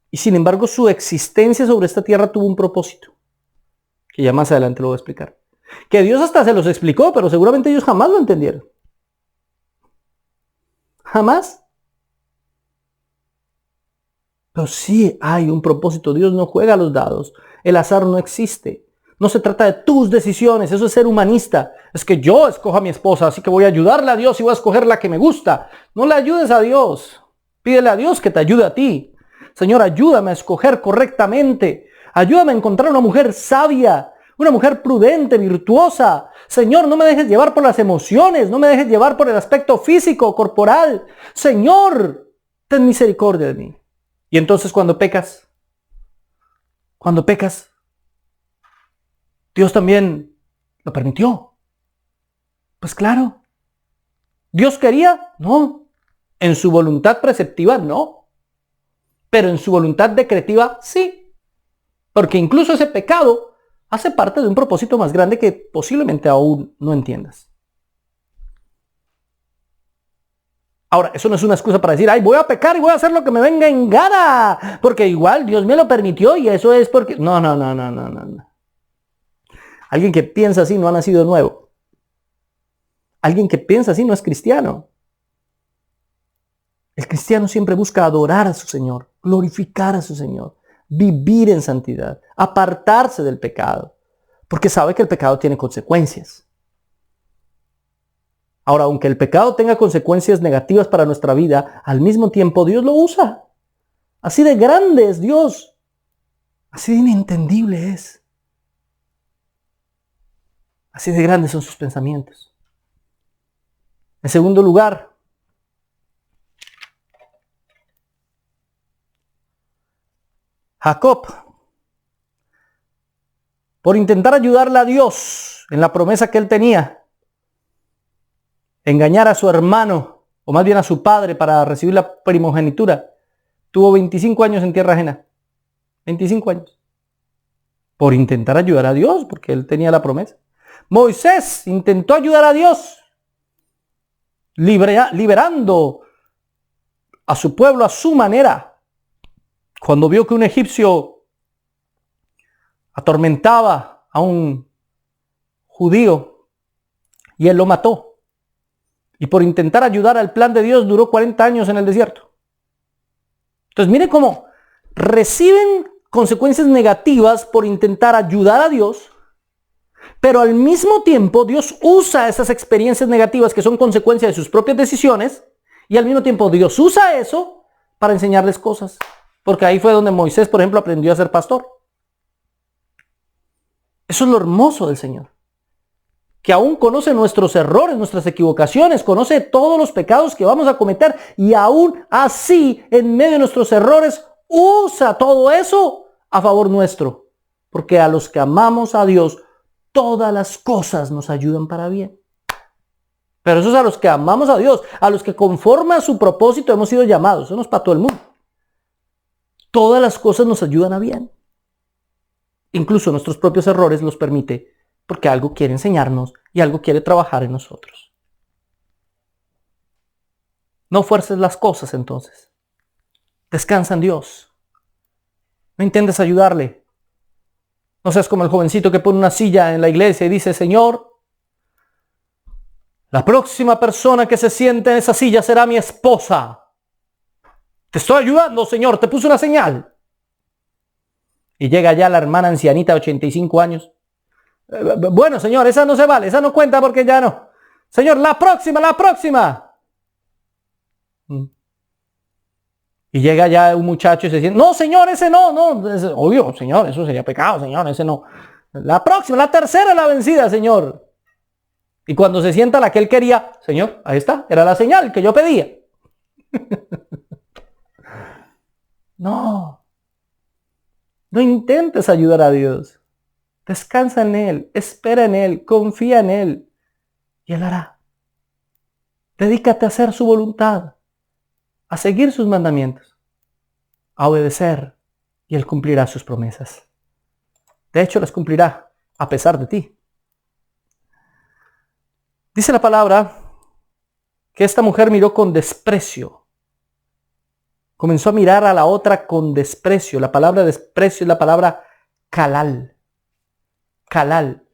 Y sin embargo, su existencia sobre esta tierra tuvo un propósito, que ya más adelante lo voy a explicar. Que Dios hasta se los explicó, pero seguramente ellos jamás lo entendieron. Jamás. Pero sí hay un propósito. Dios no juega a los dados. El azar no existe. No se trata de tus decisiones. Eso es ser humanista. Es que yo escojo a mi esposa, así que voy a ayudarle a Dios y voy a escoger la que me gusta. No le ayudes a Dios. Pídele a Dios que te ayude a ti. Señor, ayúdame a escoger correctamente. Ayúdame a encontrar una mujer sabia, una mujer prudente, virtuosa. Señor, no me dejes llevar por las emociones. No me dejes llevar por el aspecto físico, corporal. Señor, ten misericordia de mí. Y entonces cuando pecas, Dios también lo permitió. Pues claro. ¿Dios quería? No. En su voluntad preceptiva, no. Pero en su voluntad decretiva, sí. Porque incluso ese pecado hace parte de un propósito más grande que posiblemente aún no entiendas. Ahora, eso no es una excusa para decir, ay, voy a pecar y voy a hacer lo que me venga en gana, porque igual Dios me lo permitió y eso es porque... No. Alguien que piensa así no ha nacido nuevo. Alguien que piensa así no es cristiano. El cristiano siempre busca adorar a su Señor, glorificar a su Señor, vivir en santidad, apartarse del pecado, porque sabe que el pecado tiene consecuencias. Ahora, aunque el pecado tenga consecuencias negativas para nuestra vida, al mismo tiempo Dios lo usa. Así de grande es Dios. Así de inentendible es. Así de grandes son sus pensamientos. En segundo lugar, Jacob, por intentar ayudarle a Dios en la promesa que él tenía, engañar a su hermano, o más bien a su padre, para recibir la primogenitura, tuvo 25 años en tierra ajena. 25 años. Por intentar ayudar a Dios, porque él tenía la promesa. Moisés intentó ayudar a Dios, liberando a su pueblo a su manera. Cuando vio que un egipcio atormentaba a un judío y él lo mató. Y por intentar ayudar al plan de Dios duró 40 años en el desierto. Entonces miren cómo reciben consecuencias negativas por intentar ayudar a Dios, pero al mismo tiempo Dios usa esas experiencias negativas que son consecuencia de sus propias decisiones, y al mismo tiempo Dios usa eso para enseñarles cosas. Porque ahí fue donde Moisés, por ejemplo, aprendió a ser pastor. Eso es lo hermoso del Señor. Que aún conoce nuestros errores, nuestras equivocaciones, conoce todos los pecados que vamos a cometer, y aún así, en medio de nuestros errores, usa todo eso a favor nuestro. Porque a los que amamos a Dios, todas las cosas nos ayudan para bien. Pero eso es a los que amamos a Dios, a los que conforme a su propósito hemos sido llamados. Eso no es para todo el mundo. Todas las cosas nos ayudan a bien. Incluso nuestros propios errores los permite, porque algo quiere enseñarnos y algo quiere trabajar en nosotros. No fuerces las cosas entonces. Descansa en Dios. No intentes ayudarle. No seas como el jovencito que pone una silla en la iglesia y dice, Señor, la próxima persona que se siente en esa silla será mi esposa. Te estoy ayudando, Señor, te puse una señal. Y llega ya la hermana ancianita de 85 años. Bueno, Señor, esa no se vale, esa no cuenta porque ya no. Señor, la próxima. Y llega ya un muchacho y se dice, no, Señor, ese no, obvio, Señor, eso sería pecado, Señor, ese no. La próxima, la tercera es la vencida, Señor. Y cuando se sienta la que él quería, Señor, ahí está, era la señal que yo pedía. No intentes ayudar a Dios. Descansa en Él, espera en Él, confía en Él y Él hará. Dedícate a hacer su voluntad, a seguir sus mandamientos, a obedecer y Él cumplirá sus promesas. De hecho, las cumplirá a pesar de ti. Dice la palabra que esta mujer miró con desprecio. Comenzó a mirar a la otra con desprecio. La palabra desprecio es la palabra kalal. Kalal.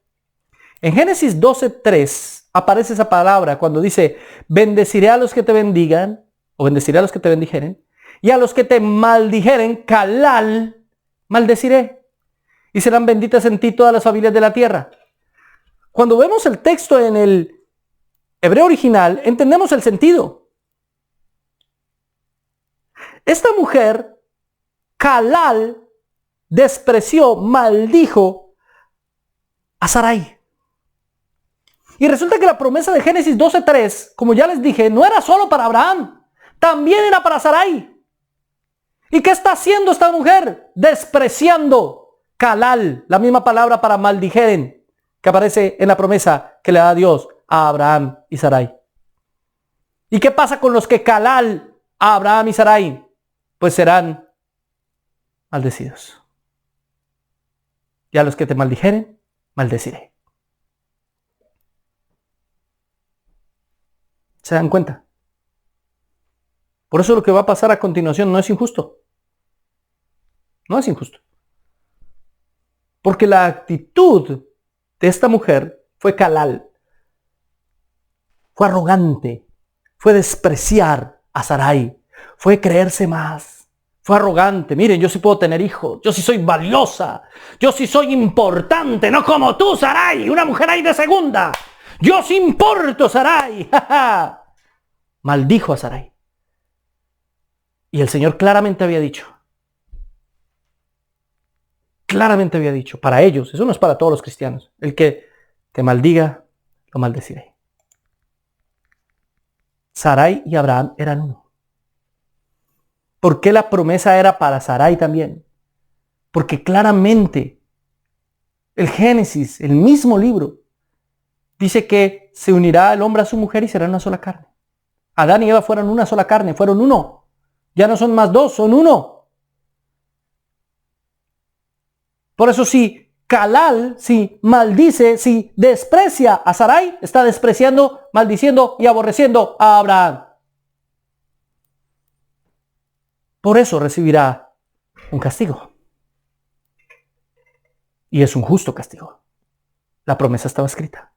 En Génesis 12:3 aparece esa palabra cuando dice, bendeciré a los que te bendigan, o bendeciré a los que te bendijeren, y a los que te maldijeren, kalal, maldeciré. Y serán benditas en ti todas las familias de la tierra. Cuando vemos el texto en el hebreo original, entendemos el sentido. Esta mujer, kalal, despreció, maldijo a Sarai. Y resulta que la promesa de Génesis 12:3, como ya les dije, no era solo para Abraham, también era para Sarai. ¿Y qué está haciendo esta mujer? Despreciando, kalal, la misma palabra para maldijeren, que aparece en la promesa que le da Dios a Abraham y Sarai. ¿Y qué pasa con los que kalal a Abraham y Sarai? Pues serán maldecidos. Y a los que te maldijeren, maldeciré. ¿Se dan cuenta? Por eso lo que va a pasar a continuación no es injusto. No es injusto. Porque la actitud de esta mujer fue kalal. Fue arrogante. Fue despreciar a Sarai. Fue creerse más. Fue arrogante. Miren, yo sí puedo tener hijos. Yo sí soy valiosa. Yo sí soy importante. No como tú, Sarai. Una mujer ahí de segunda. Yo sí importo, Sarai. Maldijo a Sarai. Y el Señor claramente había dicho. Claramente había dicho. Para ellos. Eso no es para todos los cristianos. El que te maldiga, lo maldeciré. Sarai y Abraham eran uno. ¿Por qué la promesa era para Sarai también? Porque claramente el Génesis, el mismo libro, dice que se unirá el hombre a su mujer y será una sola carne. Adán y Eva fueron una sola carne, fueron uno. Ya no son más dos, son uno. Por eso si kalal, si maldice, si desprecia a Sarai, está despreciando, maldiciendo y aborreciendo a Abraham. Por eso recibirá un castigo. Y es un justo castigo. La promesa estaba escrita.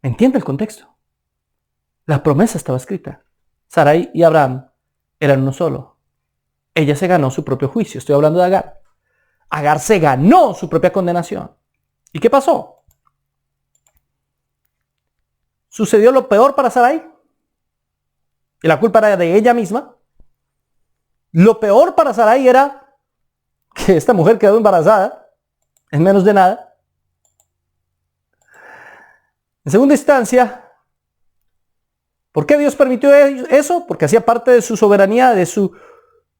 ¿Entiende el contexto? La promesa estaba escrita. Sarai y Abraham eran uno solo. Ella se ganó su propio juicio. Estoy hablando de Agar. Agar se ganó su propia condenación. ¿Y qué pasó? Sucedió lo peor para Sarai. Y la culpa era de ella misma. Lo peor para Sarai era que esta mujer quedó embarazada en menos de nada. En segunda instancia, ¿por qué Dios permitió eso? Porque hacía parte de su soberanía, de su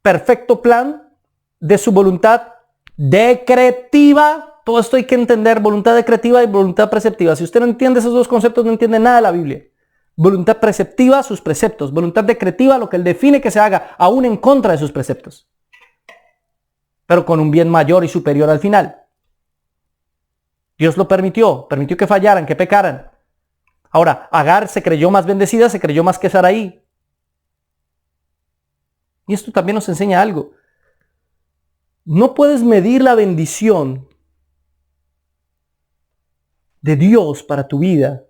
perfecto plan, de su voluntad decretiva. Todo esto hay que entender, voluntad decretiva y voluntad preceptiva. Si usted no entiende esos dos conceptos, no entiende nada de la Biblia. Voluntad preceptiva, sus preceptos. Voluntad decretiva, lo que Él define que se haga, aún en contra de sus preceptos. Pero con un bien mayor y superior al final. Dios lo permitió que fallaran, que pecaran. Ahora, Agar se creyó más bendecida, se creyó más que Sarai. Y esto también nos enseña algo. No puedes medir la bendición de Dios para tu vida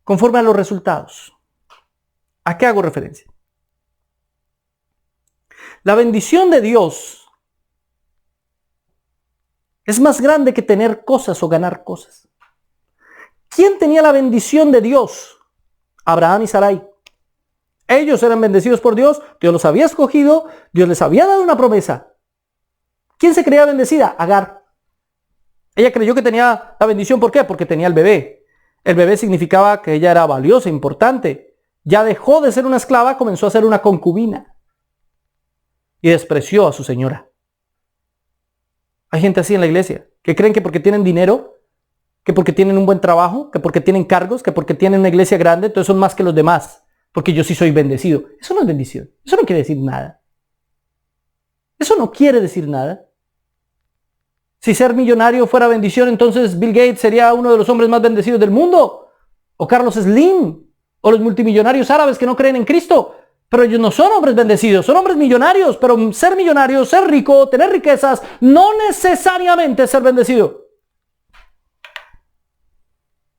conforme a los resultados. ¿A qué hago referencia? La bendición de Dios es más grande que tener cosas o ganar cosas. ¿Quién tenía la bendición de Dios? Abraham y Sarai. Ellos eran bendecidos por Dios, Dios los había escogido, Dios les había dado una promesa. ¿Quién se creía bendecida? Agar. Ella creyó que tenía la bendición, ¿por qué? Porque tenía el bebé. El bebé significaba que ella era valiosa, importante. Ya dejó de ser una esclava, comenzó a ser una concubina. Y despreció a su señora. Hay gente así en la iglesia, que creen que porque tienen dinero, que porque tienen un buen trabajo, que porque tienen cargos, que porque tienen una iglesia grande, entonces son más que los demás, porque yo sí soy bendecido. Eso no es bendición, eso no quiere decir nada. Eso no quiere decir nada. Si ser millonario fuera bendición, entonces Bill Gates sería uno de los hombres más bendecidos del mundo. O Carlos Slim. O los multimillonarios árabes que no creen en Cristo. Pero ellos no son hombres bendecidos, son hombres millonarios. Pero ser millonario, ser rico, tener riquezas, no necesariamente es ser bendecido.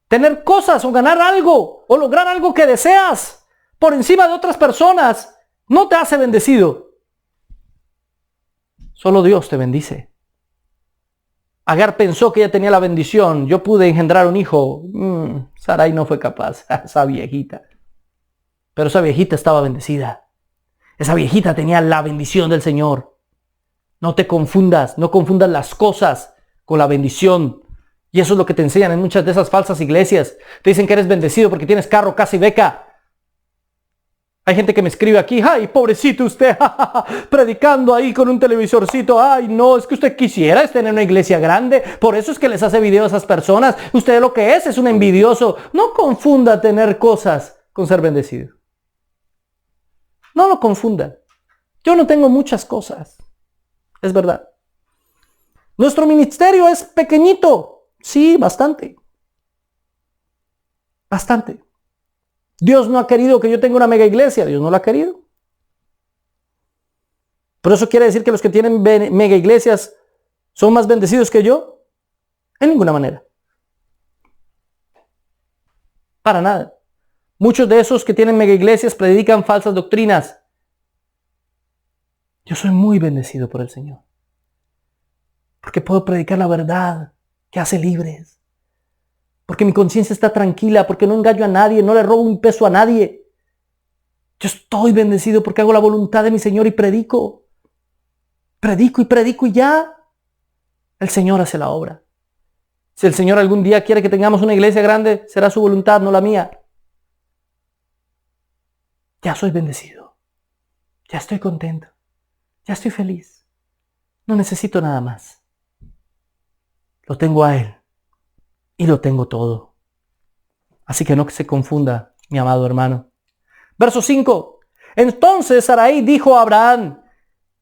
Tener cosas o ganar algo o lograr algo que deseas por encima de otras personas no te hace bendecido. Solo Dios te bendice. Agar pensó que ella tenía la bendición. Yo pude engendrar un hijo. Sarai no fue capaz. Esa viejita. Pero esa viejita estaba bendecida. Esa viejita tenía la bendición del Señor. No te confundas. No confundas las cosas con la bendición. Y eso es lo que te enseñan en muchas de esas falsas iglesias. Te dicen que eres bendecido porque tienes carro, casa y beca. Hay gente que me escribe aquí, ay, pobrecito usted, predicando ahí con un televisorcito. Ay, no, es que usted quisiera tener una iglesia grande. Por eso es que les hace video a esas personas. Usted lo que es un envidioso. No confunda tener cosas con ser bendecido. No lo confunda. Yo no tengo muchas cosas. Es verdad. Nuestro ministerio es pequeñito. Sí, bastante. Bastante. Dios no ha querido que yo tenga una mega iglesia. Dios no lo ha querido. ¿Pero eso quiere decir que los que tienen mega iglesias son más bendecidos que yo? En ninguna manera. Para nada. Muchos de esos que tienen mega iglesias predican falsas doctrinas. Yo soy muy bendecido por el Señor. Porque puedo predicar la verdad que hace libres. Porque mi conciencia está tranquila, porque no engaño a nadie, no le robo un peso a nadie. Yo estoy bendecido porque hago la voluntad de mi Señor y predico. Predico y ya. El Señor hace la obra. Si el Señor algún día quiere que tengamos una iglesia grande, será su voluntad, no la mía. Ya soy bendecido. Ya estoy contento. Ya estoy feliz. No necesito nada más. Lo tengo a Él. Y lo tengo todo. Así que no se confunda, mi amado hermano. Verso 5. Entonces Sarai dijo a Abraham,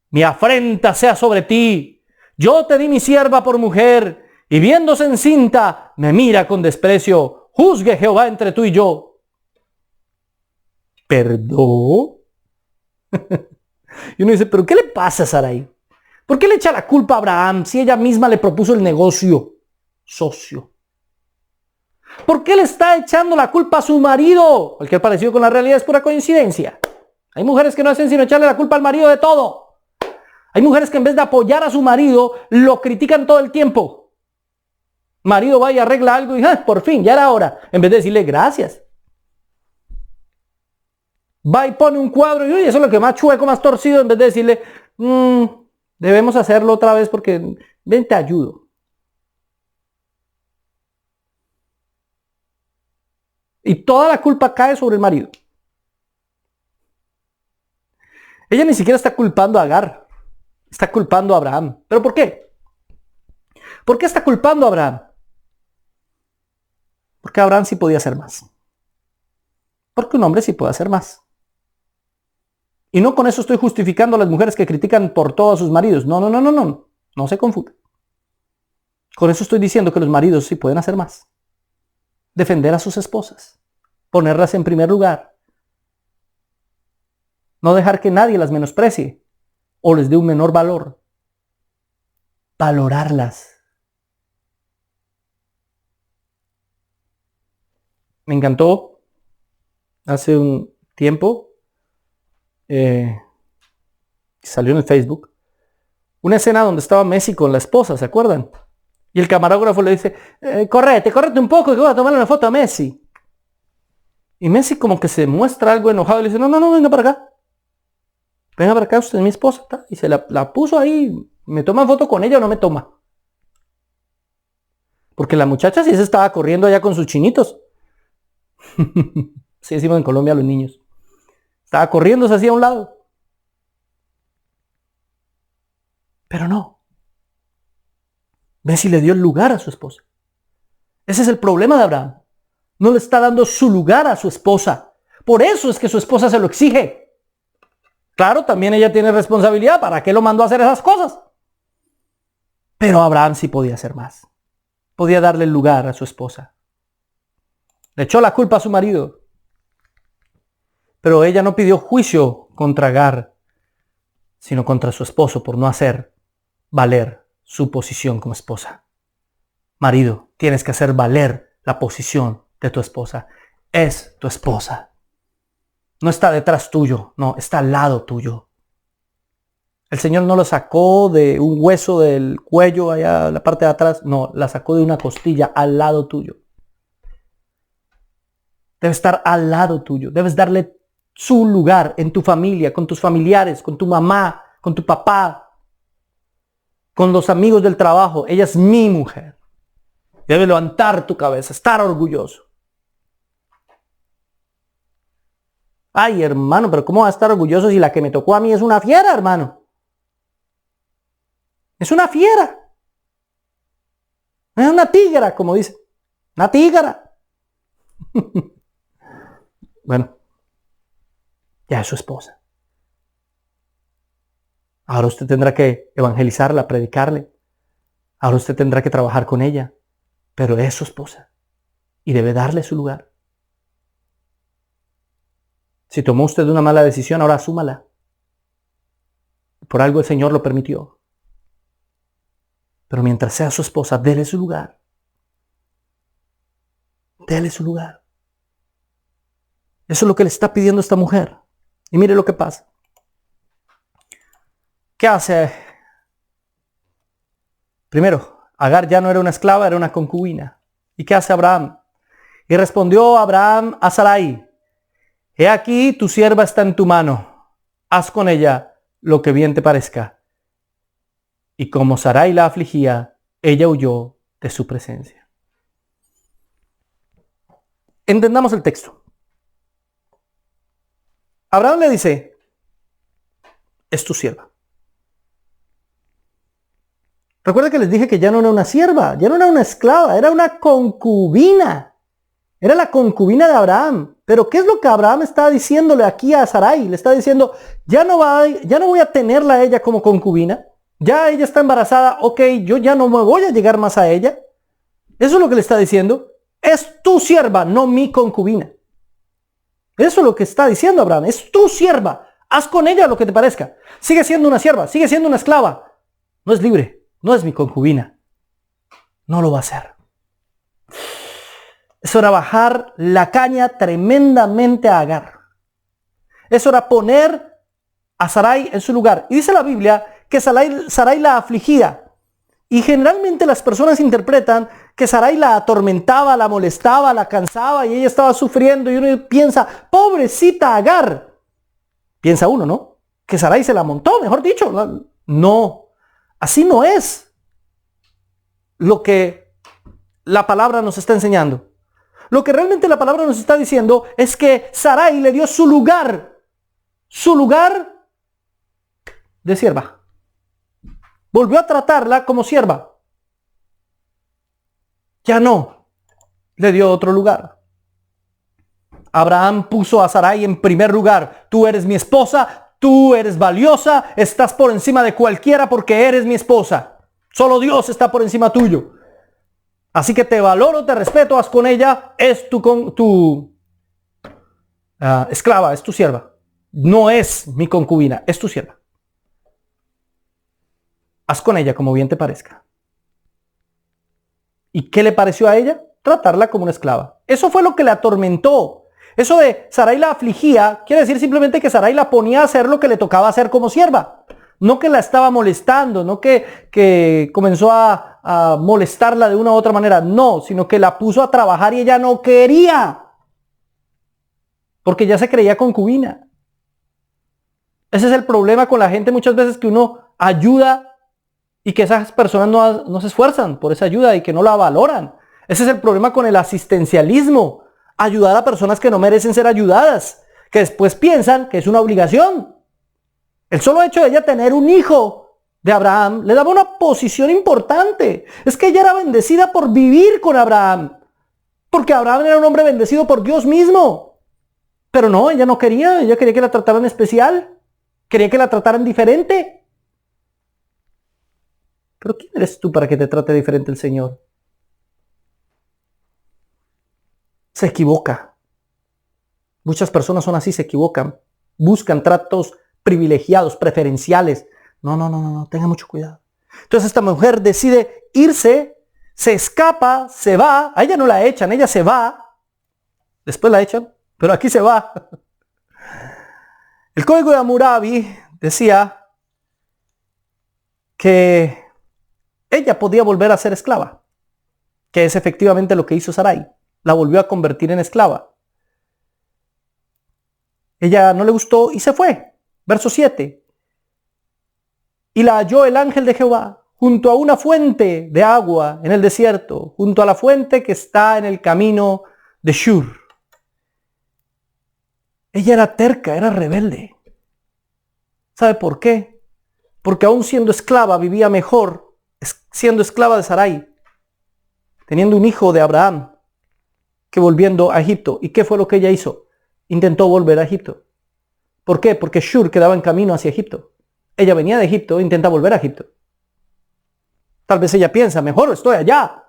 mi afrenta sea sobre ti. Yo te di mi sierva por mujer, y viéndose encinta, me mira con desprecio. Juzgue Jehová entre tú y yo. ¿Perdón? Y uno dice, ¿pero qué le pasa a Sarai? ¿Por qué le echa la culpa a Abraham si ella misma le propuso el negocio? Socio. ¿Por qué le está echando la culpa a su marido? Cualquier parecido con la realidad es pura coincidencia. Hay mujeres que no hacen sino echarle la culpa al marido de todo. Hay mujeres que en vez de apoyar a su marido, lo critican todo el tiempo. Marido va y arregla algo y por fin, ya era hora. En vez de decirle gracias. Va y pone un cuadro y uy, eso es lo que más chueco, más torcido. En vez de decirle, debemos hacerlo otra vez porque ven, te ayudo. Y toda la culpa cae sobre el marido. Ella ni siquiera está culpando a Agar. Está culpando a Abraham. ¿Pero por qué? ¿Por qué está culpando a Abraham? Porque Abraham sí podía hacer más. Porque un hombre sí puede hacer más. Y no con eso estoy justificando a las mujeres que critican por todo a sus maridos. No. No se confunda. Con eso estoy diciendo que los maridos sí pueden hacer más. Defender a sus esposas. Ponerlas en primer lugar. No dejar que nadie las menosprecie o les dé un menor valor. Valorarlas. Me encantó hace un tiempo, salió en el Facebook, una escena donde estaba Messi con la esposa, ¿se acuerdan? Y el camarógrafo le dice, correte un poco que voy a tomar una foto a Messi. Y Messi como que se muestra algo enojado y le dice, no, venga para acá. Venga para acá, usted es mi esposa. ¿Tá? Y se la puso ahí. ¿Me toma foto con ella o no me toma? Porque la muchacha sí se estaba corriendo allá con sus chinitos. Así decimos en Colombia a los niños. Estaba corriendo hacia un lado. Pero no. Messi le dio el lugar a su esposa. Ese es el problema de Abraham. No le está dando su lugar a su esposa. Por eso es que su esposa se lo exige. Claro, también ella tiene responsabilidad. ¿Para qué lo mandó a hacer esas cosas? Pero Abraham sí podía hacer más. Podía darle el lugar a su esposa. Le echó la culpa a su marido. Pero ella no pidió juicio contra Agar, sino contra su esposo por no hacer valer su posición como esposa. Marido, tienes que hacer valer la posición de tu esposa. Es tu esposa. No está detrás tuyo, no, está al lado tuyo. El Señor no lo sacó de un hueso del cuello allá en la parte de atrás, no, la sacó de una costilla al lado tuyo. Debe estar al lado tuyo, debes darle su lugar en tu familia, con tus familiares, con tu mamá, con tu papá, con los amigos del trabajo. Ella es mi mujer. Debes levantar tu cabeza, estar orgulloso. Ay, hermano, pero ¿cómo va a estar orgulloso si la que me tocó a mí es una fiera, hermano? Es una fiera. Es una tigra, como dice. Una tigra. Bueno, ya es su esposa. Ahora usted tendrá que evangelizarla, predicarle. Ahora usted tendrá que trabajar con ella. Pero es su esposa. Y debe darle su lugar. Si tomó usted una mala decisión, ahora asúmala. Por algo el Señor lo permitió. Pero mientras sea su esposa, déle su lugar. Déle su lugar. Eso es lo que le está pidiendo esta mujer. Y mire lo que pasa. ¿Qué hace? Primero, Agar ya no era una esclava, era una concubina. ¿Y qué hace Abraham? Y respondió Abraham a Sarai: He aquí, tu sierva está en tu mano. Haz con ella lo que bien te parezca. Y como Sarai la afligía, ella huyó de su presencia. Entendamos el texto. Abraham le dice: es tu sierva. Recuerda que les dije que ya no era una sierva, ya no era una esclava, era una concubina. Era la concubina de Abraham. Pero ¿qué es lo que Abraham está diciéndole aquí a Sarai? Le está diciendo: ya no voy a tenerla a ella como concubina. Ya ella está embarazada, ok, yo ya no me voy a llegar más a ella. Eso es lo que le está diciendo. Es tu sierva, no mi concubina. Eso es lo que está diciendo Abraham. Es tu sierva. Haz con ella lo que te parezca. Sigue siendo una sierva, sigue siendo una esclava. No es libre, no es mi concubina. No lo va a hacer. Es hora bajar la caña tremendamente a Agar. Es hora poner a Sarai en su lugar. Y dice la Biblia que Sarai la afligía. Y generalmente las personas interpretan que Sarai la atormentaba, la molestaba, la cansaba y ella estaba sufriendo. Y uno piensa: pobrecita Agar. Piensa uno, ¿no? Que Sarai se la montó, mejor dicho. No, así no es lo que la palabra nos está enseñando. Lo que realmente la palabra nos está diciendo es que Sarai le dio su lugar de sierva. Volvió a tratarla como sierva. Ya no le dio otro lugar. Abraham puso a Sarai en primer lugar. Tú eres mi esposa, tú eres valiosa, estás por encima de cualquiera porque eres mi esposa. Solo Dios está por encima tuyo. Así que te valoro, te respeto, haz con ella, es tu esclava, es tu sierva. No es mi concubina, es tu sierva. Haz con ella como bien te parezca. ¿Y qué le pareció a ella? Tratarla como una esclava. Eso fue lo que le atormentó. Eso de Sarai la afligía, quiere decir simplemente que Sarai la ponía a hacer lo que le tocaba hacer como sierva. No que la estaba molestando, no que comenzó a molestarla de una u otra manera. No, sino que la puso a trabajar y ella no quería. Porque ya se creía concubina. Ese es el problema con la gente muchas veces, que uno ayuda y que esas personas no se esfuerzan por esa ayuda y que no la valoran. Ese es el problema con el asistencialismo. Ayudar a personas que no merecen ser ayudadas, que después piensan que es una obligación. El solo hecho de ella tener un hijo de Abraham le daba una posición importante. Es que ella era bendecida por vivir con Abraham, porque Abraham era un hombre bendecido por Dios mismo. Pero no, ella no quería, ella quería que la trataran especial, quería que la trataran diferente. Pero ¿quién eres tú para que te trate diferente el Señor? Se equivoca. Muchas personas son así, se equivocan. Buscan tratos privilegiados, preferenciales. No, tenga mucho cuidado. Entonces esta mujer decide irse, se escapa, se va. A ella no la echan, ella se va. Después la echan, pero aquí se va. El Código de Hammurabi decía que ella podía volver a ser esclava, que es efectivamente lo que hizo Sarai. La volvió a convertir en esclava. Ella no le gustó y se fue. Verso 7. Y la halló el ángel de Jehová junto a una fuente de agua en el desierto, junto a la fuente que está en el camino de Shur. Ella era terca, era rebelde. ¿Sabe por qué? Porque aún siendo esclava vivía mejor siendo esclava de Sarai, teniendo un hijo de Abraham, que volviendo a Egipto. ¿Y qué fue lo que ella hizo? Intentó volver a Egipto. ¿Por qué? Porque Shur quedaba en camino hacia Egipto. Ella venía de Egipto e intenta volver a Egipto. Tal vez ella piensa, mejor estoy allá.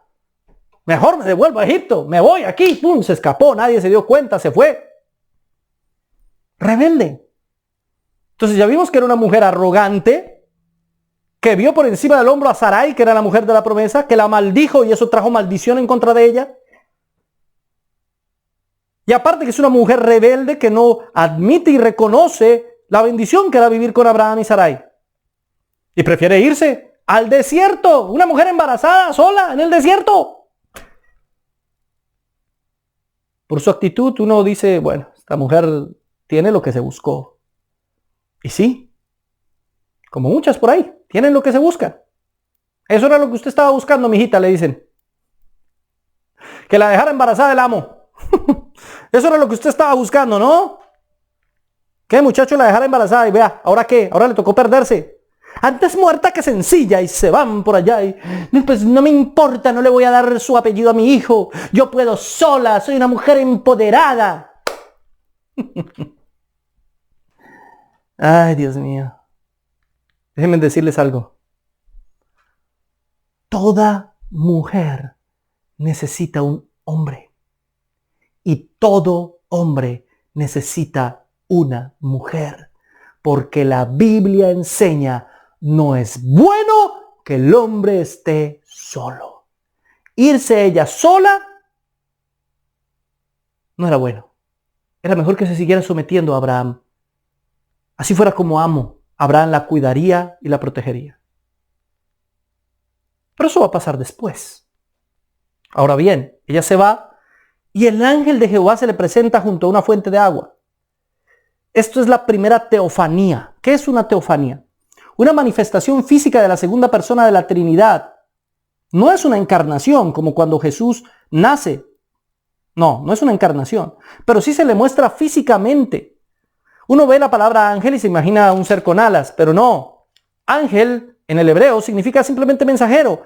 Mejor me devuelvo a Egipto. Me voy aquí. ¡Pum! Se escapó. Nadie se dio cuenta. Se fue. Rebelde. Entonces ya vimos que era una mujer arrogante, que vio por encima del hombro a Sarai, que era la mujer de la promesa, que la maldijo y eso trajo maldición en contra de ella. Y aparte que es una mujer rebelde que no admite y reconoce la bendición que era vivir con Abraham y Sarai. Y prefiere irse al desierto. Una mujer embarazada, sola, en el desierto. Por su actitud uno dice, bueno, esta mujer tiene lo que se buscó. Y sí, como muchas por ahí, tienen lo que se busca. Eso era lo que usted estaba buscando, mijita, le dicen. Que la dejara embarazada el amo. Eso era lo que usted estaba buscando, ¿no? ¿Qué muchacho la dejara embarazada? Y vea, ¿ahora qué? Ahora le tocó perderse. Antes muerta que sencilla y se van por allá y pues no me importa, no le voy a dar su apellido a mi hijo. Yo puedo sola, soy una mujer empoderada. Ay, Dios mío. Déjenme decirles algo. Toda mujer necesita un hombre. Y todo hombre necesita una mujer. Porque la Biblia enseña, no es bueno que el hombre esté solo. Irse ella sola no era bueno. Era mejor que se siguiera sometiendo a Abraham. Así fuera como amo, Abraham la cuidaría y la protegería. Pero eso va a pasar después. Ahora bien, ella se va y el ángel de Jehová se le presenta junto a una fuente de agua. Esto es la primera teofanía. ¿Qué es una teofanía? Una manifestación física de la segunda persona de la Trinidad. No es una encarnación como cuando Jesús nace. No es una encarnación. Pero sí se le muestra físicamente. Uno ve la palabra ángel y se imagina un ser con alas, pero no. Ángel en el hebreo significa simplemente mensajero.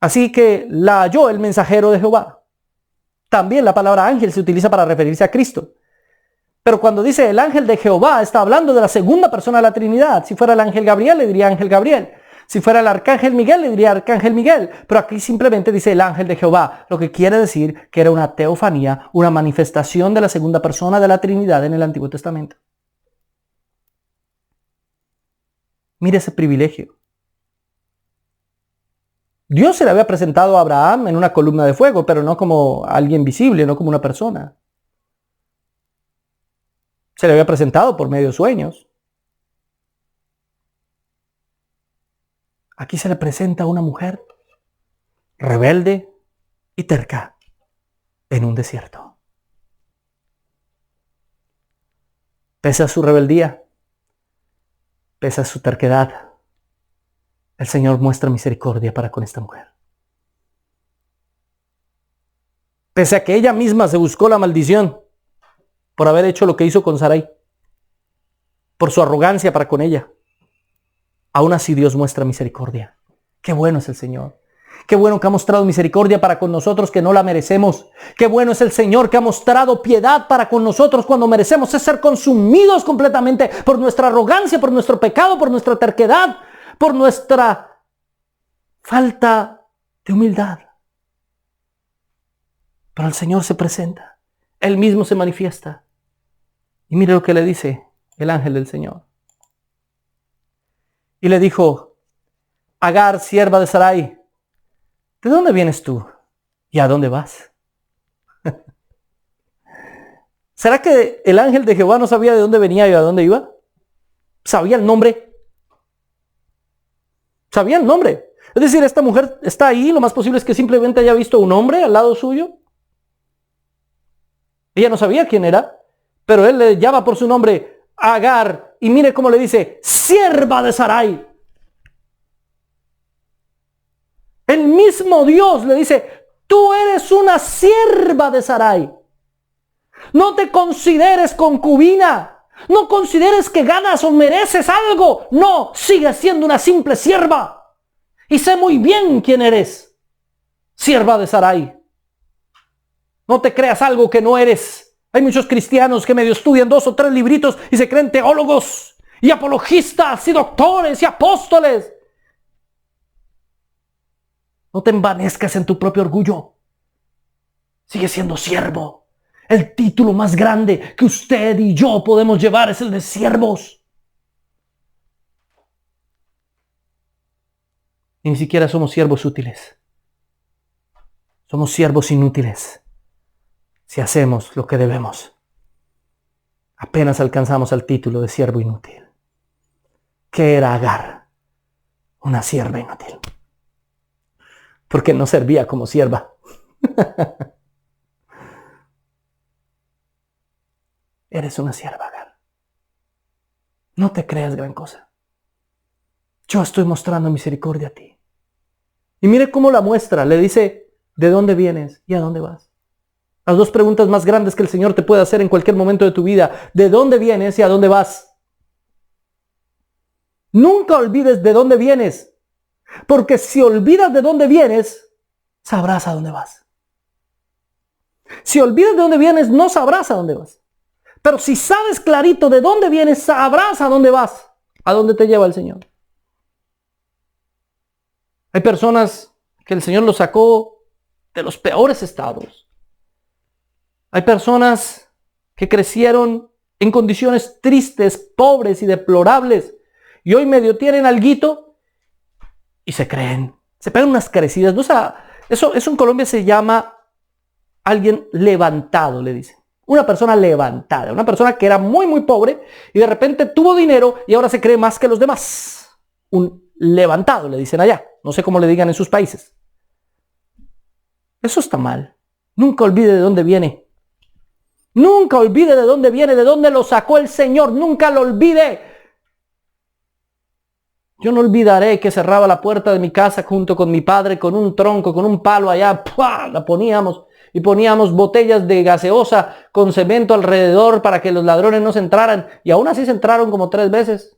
Así que la halló el mensajero de Jehová. También la palabra ángel se utiliza para referirse a Cristo. Pero cuando dice el ángel de Jehová, está hablando de la segunda persona de la Trinidad. Si fuera el ángel Gabriel, le diría ángel Gabriel. Si fuera el arcángel Miguel, le diría arcángel Miguel. Pero aquí simplemente dice el ángel de Jehová, lo que quiere decir que era una teofanía, una manifestación de la segunda persona de la Trinidad en el Antiguo Testamento. Mire ese privilegio. Dios se le había presentado a Abraham en una columna de fuego, pero no como alguien visible, no como una persona. Se le había presentado por medio de sueños. Aquí se le presenta a una mujer rebelde y terca en un desierto. Pese a su rebeldía, pese a su terquedad, el Señor muestra misericordia para con esta mujer. Pese a que ella misma se buscó la maldición por haber hecho lo que hizo con Sarai, por su arrogancia para con ella, aún así Dios muestra misericordia. Qué bueno es el Señor. Qué bueno que ha mostrado misericordia para con nosotros que no la merecemos. Qué bueno es el Señor que ha mostrado piedad para con nosotros cuando merecemos ser consumidos completamente por nuestra arrogancia, por nuestro pecado, por nuestra terquedad, por nuestra falta de humildad. Pero el Señor se presenta, Él mismo se manifiesta. Y mire lo que le dice el ángel del Señor. Y le dijo: Agar, sierva de Sarai, ¿de dónde vienes tú? ¿Y a dónde vas? ¿Será que el ángel de Jehová no sabía de dónde venía y a dónde iba? Sabía el nombre. Sabía el nombre. Es decir, esta mujer está ahí, lo más posible es que simplemente haya visto un hombre al lado suyo. Ella no sabía quién era, pero él le llama por su nombre, Agar, y mire cómo le dice, sierva de Sarai. El mismo Dios le dice, tú eres una sierva de Sarai. No te consideres concubina. No consideres que ganas o mereces algo. No, sigues siendo una simple sierva. Y sé muy bien quién eres. Sierva de Sarai. No te creas algo que no eres. Hay muchos cristianos que medio estudian 2 o 3 libritos y se creen teólogos y apologistas y doctores y apóstoles. No te envanezcas en tu propio orgullo. Sigue siendo siervo. El título más grande que usted y yo podemos llevar es el de siervos. Y ni siquiera somos siervos útiles. Somos siervos inútiles. Si hacemos lo que debemos, apenas alcanzamos el título de siervo inútil. ¿Qué era Agar? Una sierva inútil. Porque no servía como sierva. Eres una sierva, Agar. No te creas gran cosa. Yo estoy mostrando misericordia a ti. Y mire cómo la muestra. Le dice, ¿de dónde vienes y a dónde vas? Las 2 preguntas más grandes que el Señor te puede hacer en cualquier momento de tu vida. ¿De dónde vienes y a dónde vas? Nunca olvides de dónde vienes. Porque si olvidas de dónde vienes, sabrás a dónde vas. Si olvidas de dónde vienes, no sabrás a dónde vas. Pero si sabes clarito de dónde vienes, sabrás a dónde vas, a dónde te lleva el Señor. Hay personas que el Señor los sacó de los peores estados. Hay personas que crecieron en condiciones tristes, pobres y deplorables. Y hoy medio tienen alguito y se creen. Se pegan unas crecidas. ¿No? O sea, eso en Colombia se llama alguien levantado, le dicen. Una persona levantada, una persona que era muy, muy pobre y de repente tuvo dinero y ahora se cree más que los demás. Un levantado, le dicen allá. No sé cómo le digan en sus países. Eso está mal. Nunca olvide de dónde viene. Nunca olvide de dónde viene, de dónde lo sacó el Señor. Nunca lo olvide. Yo no olvidaré que cerraba la puerta de mi casa junto con mi padre con un tronco, con un palo allá. ¡Pua! La poníamos. Y poníamos botellas de gaseosa con cemento alrededor para que los ladrones no se entraran. Y aún así se entraron como 3 veces.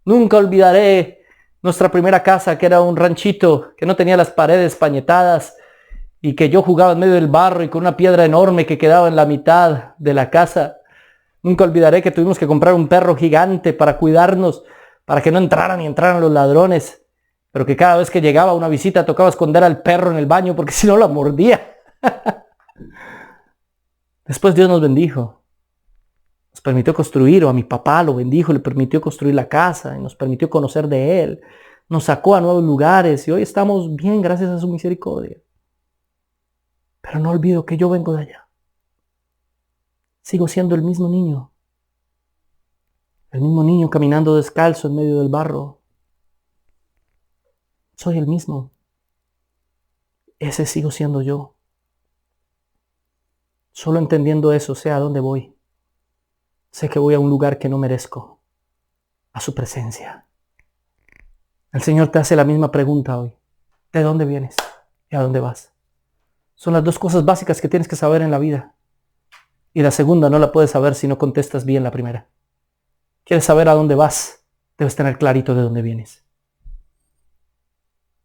Nunca olvidaré nuestra primera casa, que era un ranchito, que no tenía las paredes pañetadas. Y que yo jugaba en medio del barro y con una piedra enorme que quedaba en la mitad de la casa. Nunca olvidaré que tuvimos que comprar un perro gigante para cuidarnos, para que no entraran y entraran los ladrones. Pero que cada vez que llegaba una visita tocaba esconder al perro en el baño porque si no la mordía. Después Dios nos bendijo. Nos permitió construir, o a mi papá lo bendijo, le permitió construir la casa y nos permitió conocer de Él. Nos sacó a nuevos lugares y hoy estamos bien gracias a su misericordia. Pero no olvido que yo vengo de allá. Sigo siendo el mismo niño. El mismo niño caminando descalzo en medio del barro. Soy el mismo. Ese sigo siendo yo. Solo entendiendo eso, sé a dónde voy. Sé que voy a un lugar que no merezco. A su presencia. El Señor te hace la misma pregunta hoy. ¿De dónde vienes y a dónde vas? Son las 2 cosas básicas que tienes que saber en la vida. Y la segunda no la puedes saber si no contestas bien la primera. ¿Quieres saber a dónde vas? Debes tener clarito de dónde vienes.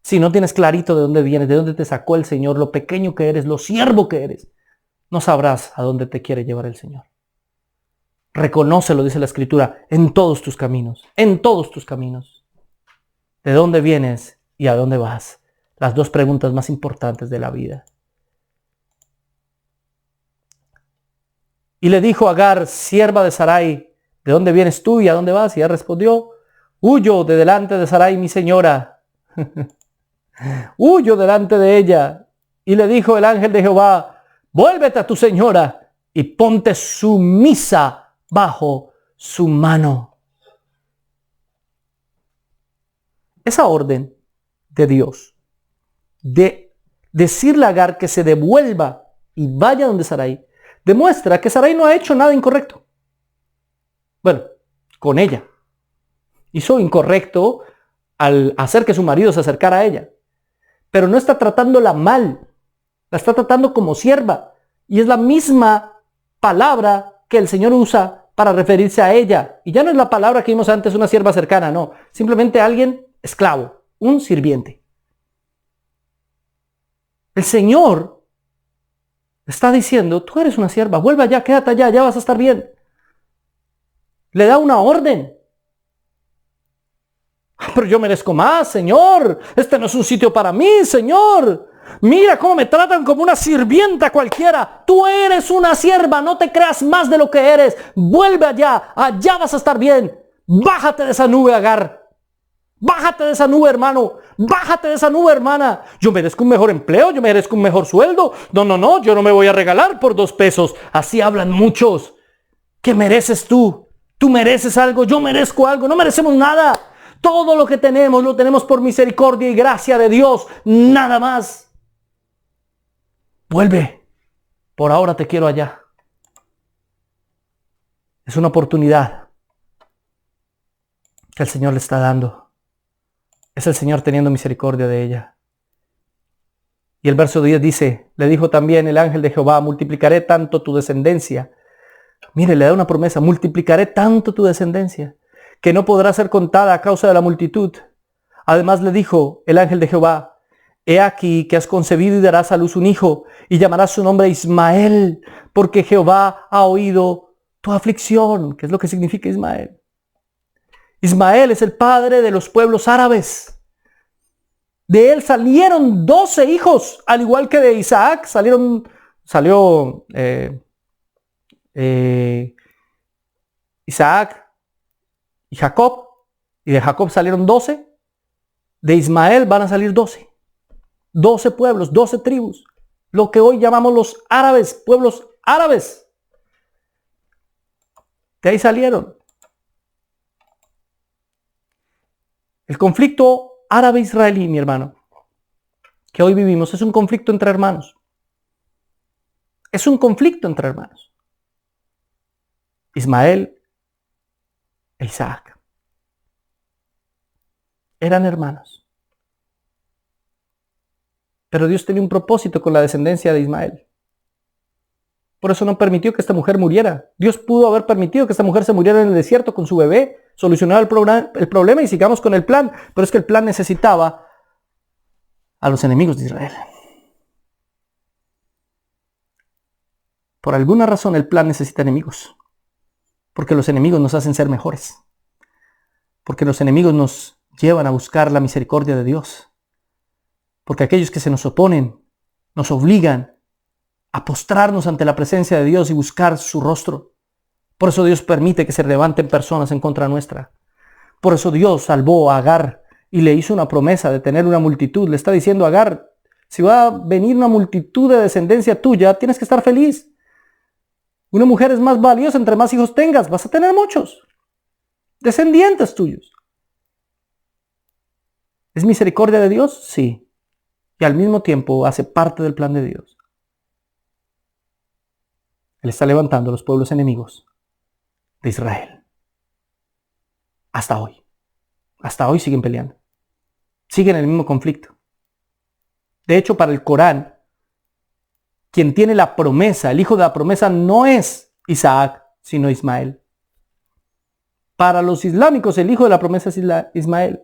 Si no tienes clarito de dónde vienes, de dónde te sacó el Señor, lo pequeño que eres, lo siervo que eres, no sabrás a dónde te quiere llevar el Señor. Reconócelo, dice la Escritura, en todos tus caminos. En todos tus caminos. ¿de dónde vienes y a dónde vas? Las dos preguntas más importantes de la vida. Y le dijo a Agar, sierva de Sarai, ¿de dónde vienes tú y a dónde vas? Y ella respondió, huyo de delante de Sarai, mi señora. Huyo delante de ella. Y le dijo el ángel de Jehová, vuélvete a tu señora y ponte sumisa bajo su mano. Esa orden de Dios de decirle a Agar que se devuelva y vaya donde Sarai, demuestra que Sarai no ha hecho nada incorrecto. Bueno, con ella. Hizo incorrecto al hacer que su marido se acercara a ella. Pero no está tratándola mal. La está tratando como sierva. Y es la misma palabra que el Señor usa para referirse a ella. Y ya no es la palabra que vimos antes, una sierva cercana, no. Simplemente alguien esclavo, un sirviente. El Señor está diciendo, tú eres una sierva, vuelve allá, quédate allá, ya vas a estar bien. Le da una orden. Pero yo merezco más, Señor. Este no es un sitio para mí, Señor. Mira cómo me tratan como una sirvienta cualquiera. Tú eres una sierva, no te creas más de lo que eres. Vuelve allá, allá vas a estar bien. Bájate de esa nube, Agar. Bájate de esa nube, hermano. Bájate de esa nube, hermana. Yo merezco un mejor empleo, yo merezco un mejor sueldo. No, yo no me voy a regalar por 2 pesos. Así hablan muchos. ¿Qué mereces tú? Tú mereces algo, yo merezco algo. No merecemos nada. Todo lo que tenemos lo tenemos por misericordia y gracia de Dios. Nada más. Vuelve. Por ahora te quiero allá. Es una oportunidad que el Señor le está dando. Es el Señor teniendo misericordia de ella. Y el verso 10 dice, le dijo también el ángel de Jehová, multiplicaré tanto tu descendencia. Mire, le da una promesa, multiplicaré tanto tu descendencia, que no podrá ser contada a causa de la multitud. Además le dijo el ángel de Jehová, he aquí que has concebido y darás a luz un hijo, y llamarás su nombre Ismael, porque Jehová ha oído tu aflicción. ¿Qué es lo que significa Ismael? Ismael es el padre de los pueblos árabes. De él salieron 12 hijos, al igual que de Isaac salió Isaac y Jacob, y de Jacob salieron 12, de Ismael van a salir 12. 12 pueblos, 12 tribus, lo que hoy llamamos los árabes, pueblos árabes. De ahí salieron. El conflicto árabe-israelí, mi hermano, que hoy vivimos, es un conflicto entre hermanos. Es un conflicto entre hermanos. Ismael e Isaac eran hermanos. Pero Dios tenía un propósito con la descendencia de Ismael. Por eso no permitió que esta mujer muriera. Dios pudo haber permitido que esta mujer se muriera en el desierto con su bebé, solucionar el problema y sigamos con el plan. Pero es que el plan necesitaba a los enemigos de Israel. Por alguna razón el plan necesita enemigos. Porque los enemigos nos hacen ser mejores. Porque los enemigos nos llevan a buscar la misericordia de Dios. Porque aquellos que se nos oponen nos obligan a postrarnos ante la presencia de Dios y buscar su rostro. Por eso Dios permite que se levanten personas en contra nuestra. Por eso Dios salvó a Agar y le hizo una promesa de tener una multitud. Le está diciendo a Agar, si va a venir una multitud de descendencia tuya, tienes que estar feliz. Una mujer es más valiosa entre más hijos tengas. Vas a tener muchos descendientes tuyos. ¿Es misericordia de Dios? Sí. Y al mismo tiempo hace parte del plan de Dios. Él está levantando a los pueblos enemigos de Israel. Hasta hoy. Hasta hoy siguen peleando. Siguen en el mismo conflicto. De hecho, para el Corán, quien tiene la promesa, el hijo de la promesa, no es Isaac, sino Ismael. Para los islámicos, el hijo de la promesa es Ismael.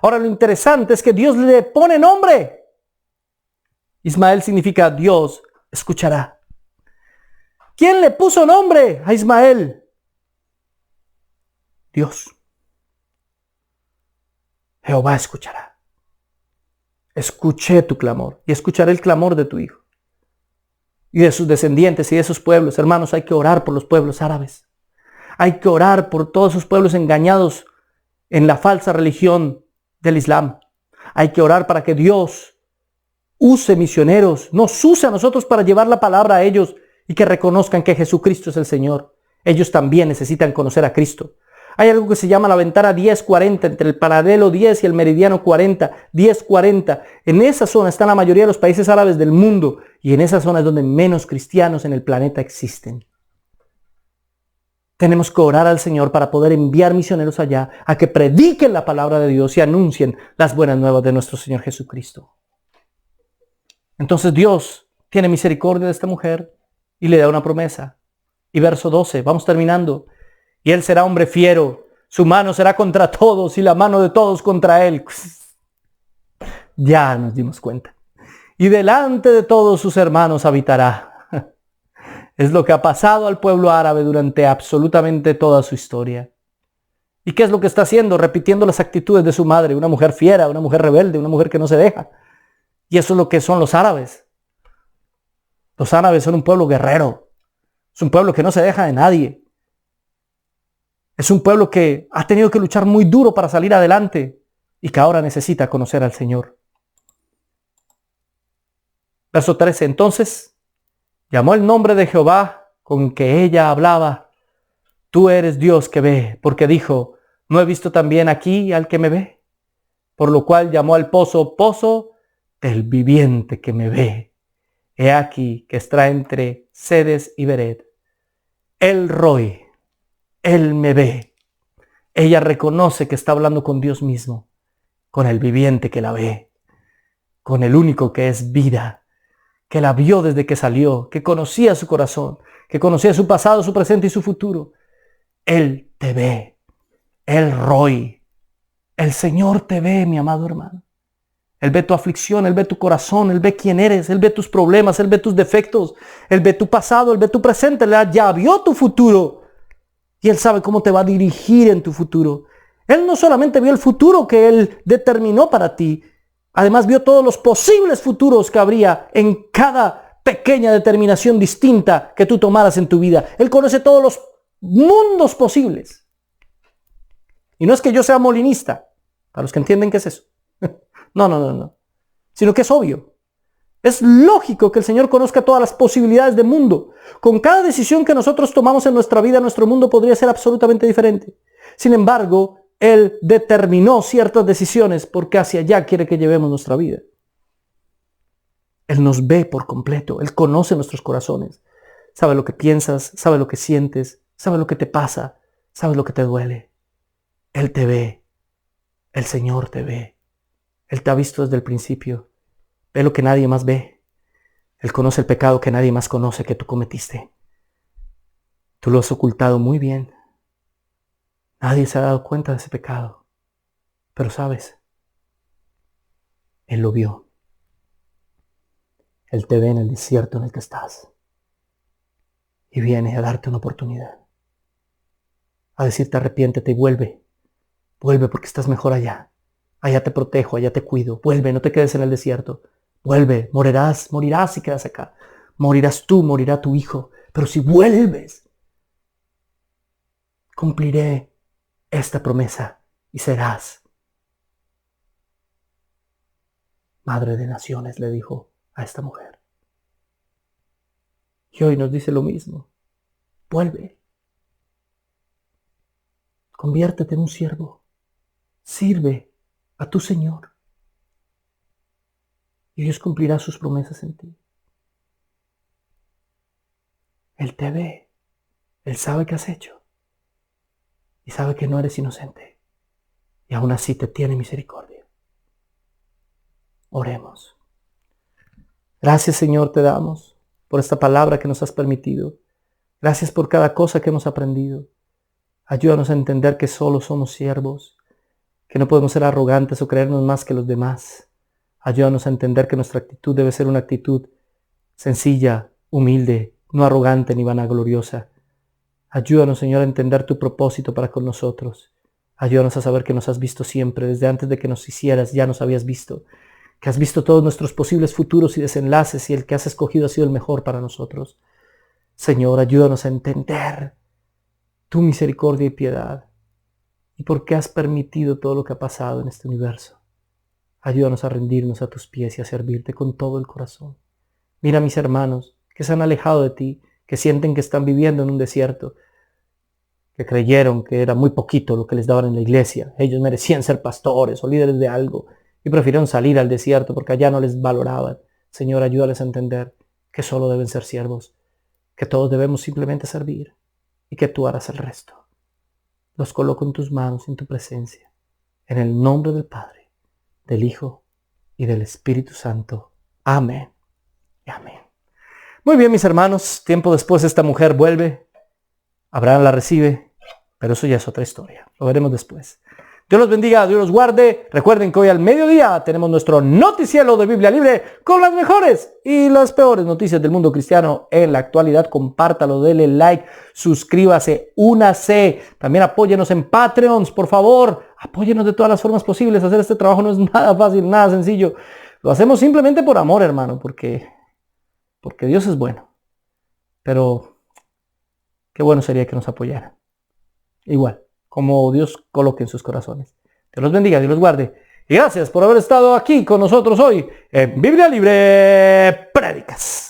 Ahora, lo interesante es que Dios le pone nombre. Ismael significa Dios escuchará. ¿Quién le puso nombre a Ismael? Dios. Jehová escuchará. Escuché tu clamor y escucharé el clamor de tu hijo y de sus descendientes y de esos pueblos. Hermanos, hay que orar por los pueblos árabes. Hay que orar por todos esos pueblos engañados en la falsa religión del Islam. Hay que orar para que Dios use misioneros, nos use a nosotros para llevar la palabra a ellos y que reconozcan que Jesucristo es el Señor. Ellos también necesitan conocer a Cristo. Hay algo que se llama la ventana 10-40, entre el paralelo 10 y el meridiano 40, 10-40. En esa zona están la mayoría de los países árabes del mundo y en esa zona es donde menos cristianos en el planeta existen. Tenemos que orar al Señor para poder enviar misioneros allá a que prediquen la palabra de Dios y anuncien las buenas nuevas de nuestro Señor Jesucristo. Entonces Dios tiene misericordia de esta mujer y le da una promesa. Y verso 12, vamos terminando. Y él será hombre fiero, su mano será contra todos y la mano de todos contra él. Ya nos dimos cuenta. Y delante de todos sus hermanos habitará. Es lo que ha pasado al pueblo árabe durante absolutamente toda su historia. ¿Y qué es lo que está haciendo? Repitiendo las actitudes de su madre, una mujer fiera, una mujer rebelde, una mujer que no se deja. Y eso es lo que son los árabes. Los árabes son un pueblo guerrero. Es un pueblo que no se deja de nadie. Es un pueblo que ha tenido que luchar muy duro para salir adelante y que ahora necesita conocer al Señor. Verso 13. Entonces llamó el nombre de Jehová con que ella hablaba. Tú eres Dios que ve, porque dijo, ¿no he visto también aquí al que me ve? Por lo cual llamó al pozo, pozo del viviente que me ve. He aquí que está entre Cedes y Bered. El Roy. Él me ve. Ella reconoce que está hablando con Dios mismo, con el viviente que la ve, con el único que es vida, que la vio desde que salió, que conocía su corazón, que conocía su pasado, su presente y su futuro. Él te ve. El Roy. El Señor te ve, mi amado hermano. Él ve tu aflicción, Él ve tu corazón, Él ve quién eres, Él ve tus problemas, Él ve tus defectos, Él ve tu pasado, Él ve tu presente, Él ya vio tu futuro. Y Él sabe cómo te va a dirigir en tu futuro. Él no solamente vio el futuro que Él determinó para ti, además vio todos los posibles futuros que habría en cada pequeña determinación distinta que tú tomaras en tu vida. Él conoce todos los mundos posibles. Y no es que yo sea molinista, para los que entienden qué es eso. No. Sino que es obvio. Es lógico que el Señor conozca todas las posibilidades del mundo. Con cada decisión que nosotros tomamos en nuestra vida, nuestro mundo podría ser absolutamente diferente. Sin embargo, Él determinó ciertas decisiones porque hacia allá quiere que llevemos nuestra vida. Él nos ve por completo. Él conoce nuestros corazones. Sabe lo que piensas, sabe lo que sientes, sabe lo que te pasa, sabe lo que te duele. Él te ve. El Señor te ve. Él te ha visto desde el principio. Ve lo que nadie más ve. Él conoce el pecado que nadie más conoce que tú cometiste. Tú lo has ocultado muy bien. Nadie se ha dado cuenta de ese pecado. Pero sabes, Él lo vio. Él te ve en el desierto en el que estás. Y viene a darte una oportunidad. A decirte arrepiéntete y vuelve. Vuelve porque estás mejor allá. Allá te protejo, allá te cuido. Vuelve, no te quedes en el desierto. Vuelve, morirás si quedas acá. Morirás tú, morirá tu hijo. Pero si vuelves, cumpliré esta promesa y serás madre de naciones, le dijo a esta mujer. Y hoy nos dice lo mismo. Vuelve. Conviértete en un siervo. Sirve a tu Señor. Y Dios cumplirá sus promesas en ti. Él te ve. Él sabe qué has hecho. Y sabe que no eres inocente. Y aún así te tiene misericordia. Oremos. Gracias, Señor, te damos por esta palabra que nos has permitido. Gracias por cada cosa que hemos aprendido. Ayúdanos a entender que solo somos siervos, que no podemos ser arrogantes o creernos más que los demás. Ayúdanos a entender que nuestra actitud debe ser una actitud sencilla, humilde, no arrogante ni vanagloriosa. Ayúdanos, Señor, a entender tu propósito para con nosotros. Ayúdanos a saber que nos has visto siempre, desde antes de que nos hicieras ya nos habías visto, que has visto todos nuestros posibles futuros y desenlaces y el que has escogido ha sido el mejor para nosotros. Señor, ayúdanos a entender tu misericordia y piedad y por qué has permitido todo lo que ha pasado en este universo. Ayúdanos a rendirnos a tus pies y a servirte con todo el corazón. Mira a mis hermanos que se han alejado de ti, que sienten que están viviendo en un desierto, que creyeron que era muy poquito lo que les daban en la iglesia. Ellos merecían ser pastores o líderes de algo y prefirieron salir al desierto porque allá no les valoraban. Señor, ayúdales a entender que solo deben ser siervos, que todos debemos simplemente servir y que tú harás el resto. Los coloco en tus manos, en tu presencia, en el nombre del Padre, del Hijo y del Espíritu Santo. Amén y amén. Muy bien, mis hermanos, tiempo después esta mujer vuelve. Abraham la recibe, pero eso ya es otra historia. Lo veremos después. Dios los bendiga, Dios los guarde. Recuerden que hoy al mediodía tenemos nuestro noticiero de Biblia Libre con las mejores y las peores noticias del mundo cristiano en la actualidad. Compártalo, dele like, suscríbase, únase. También apóyenos en Patreons, por favor. Apóyenos de todas las formas posibles. Hacer este trabajo no es nada fácil, nada sencillo. Lo hacemos simplemente por amor, hermano, porque Dios es bueno. Pero qué bueno sería que nos apoyaran. Igual, como Dios coloque en sus corazones. Dios los bendiga, Dios los guarde. Y gracias por haber estado aquí con nosotros hoy en Biblia Libre Prédicas.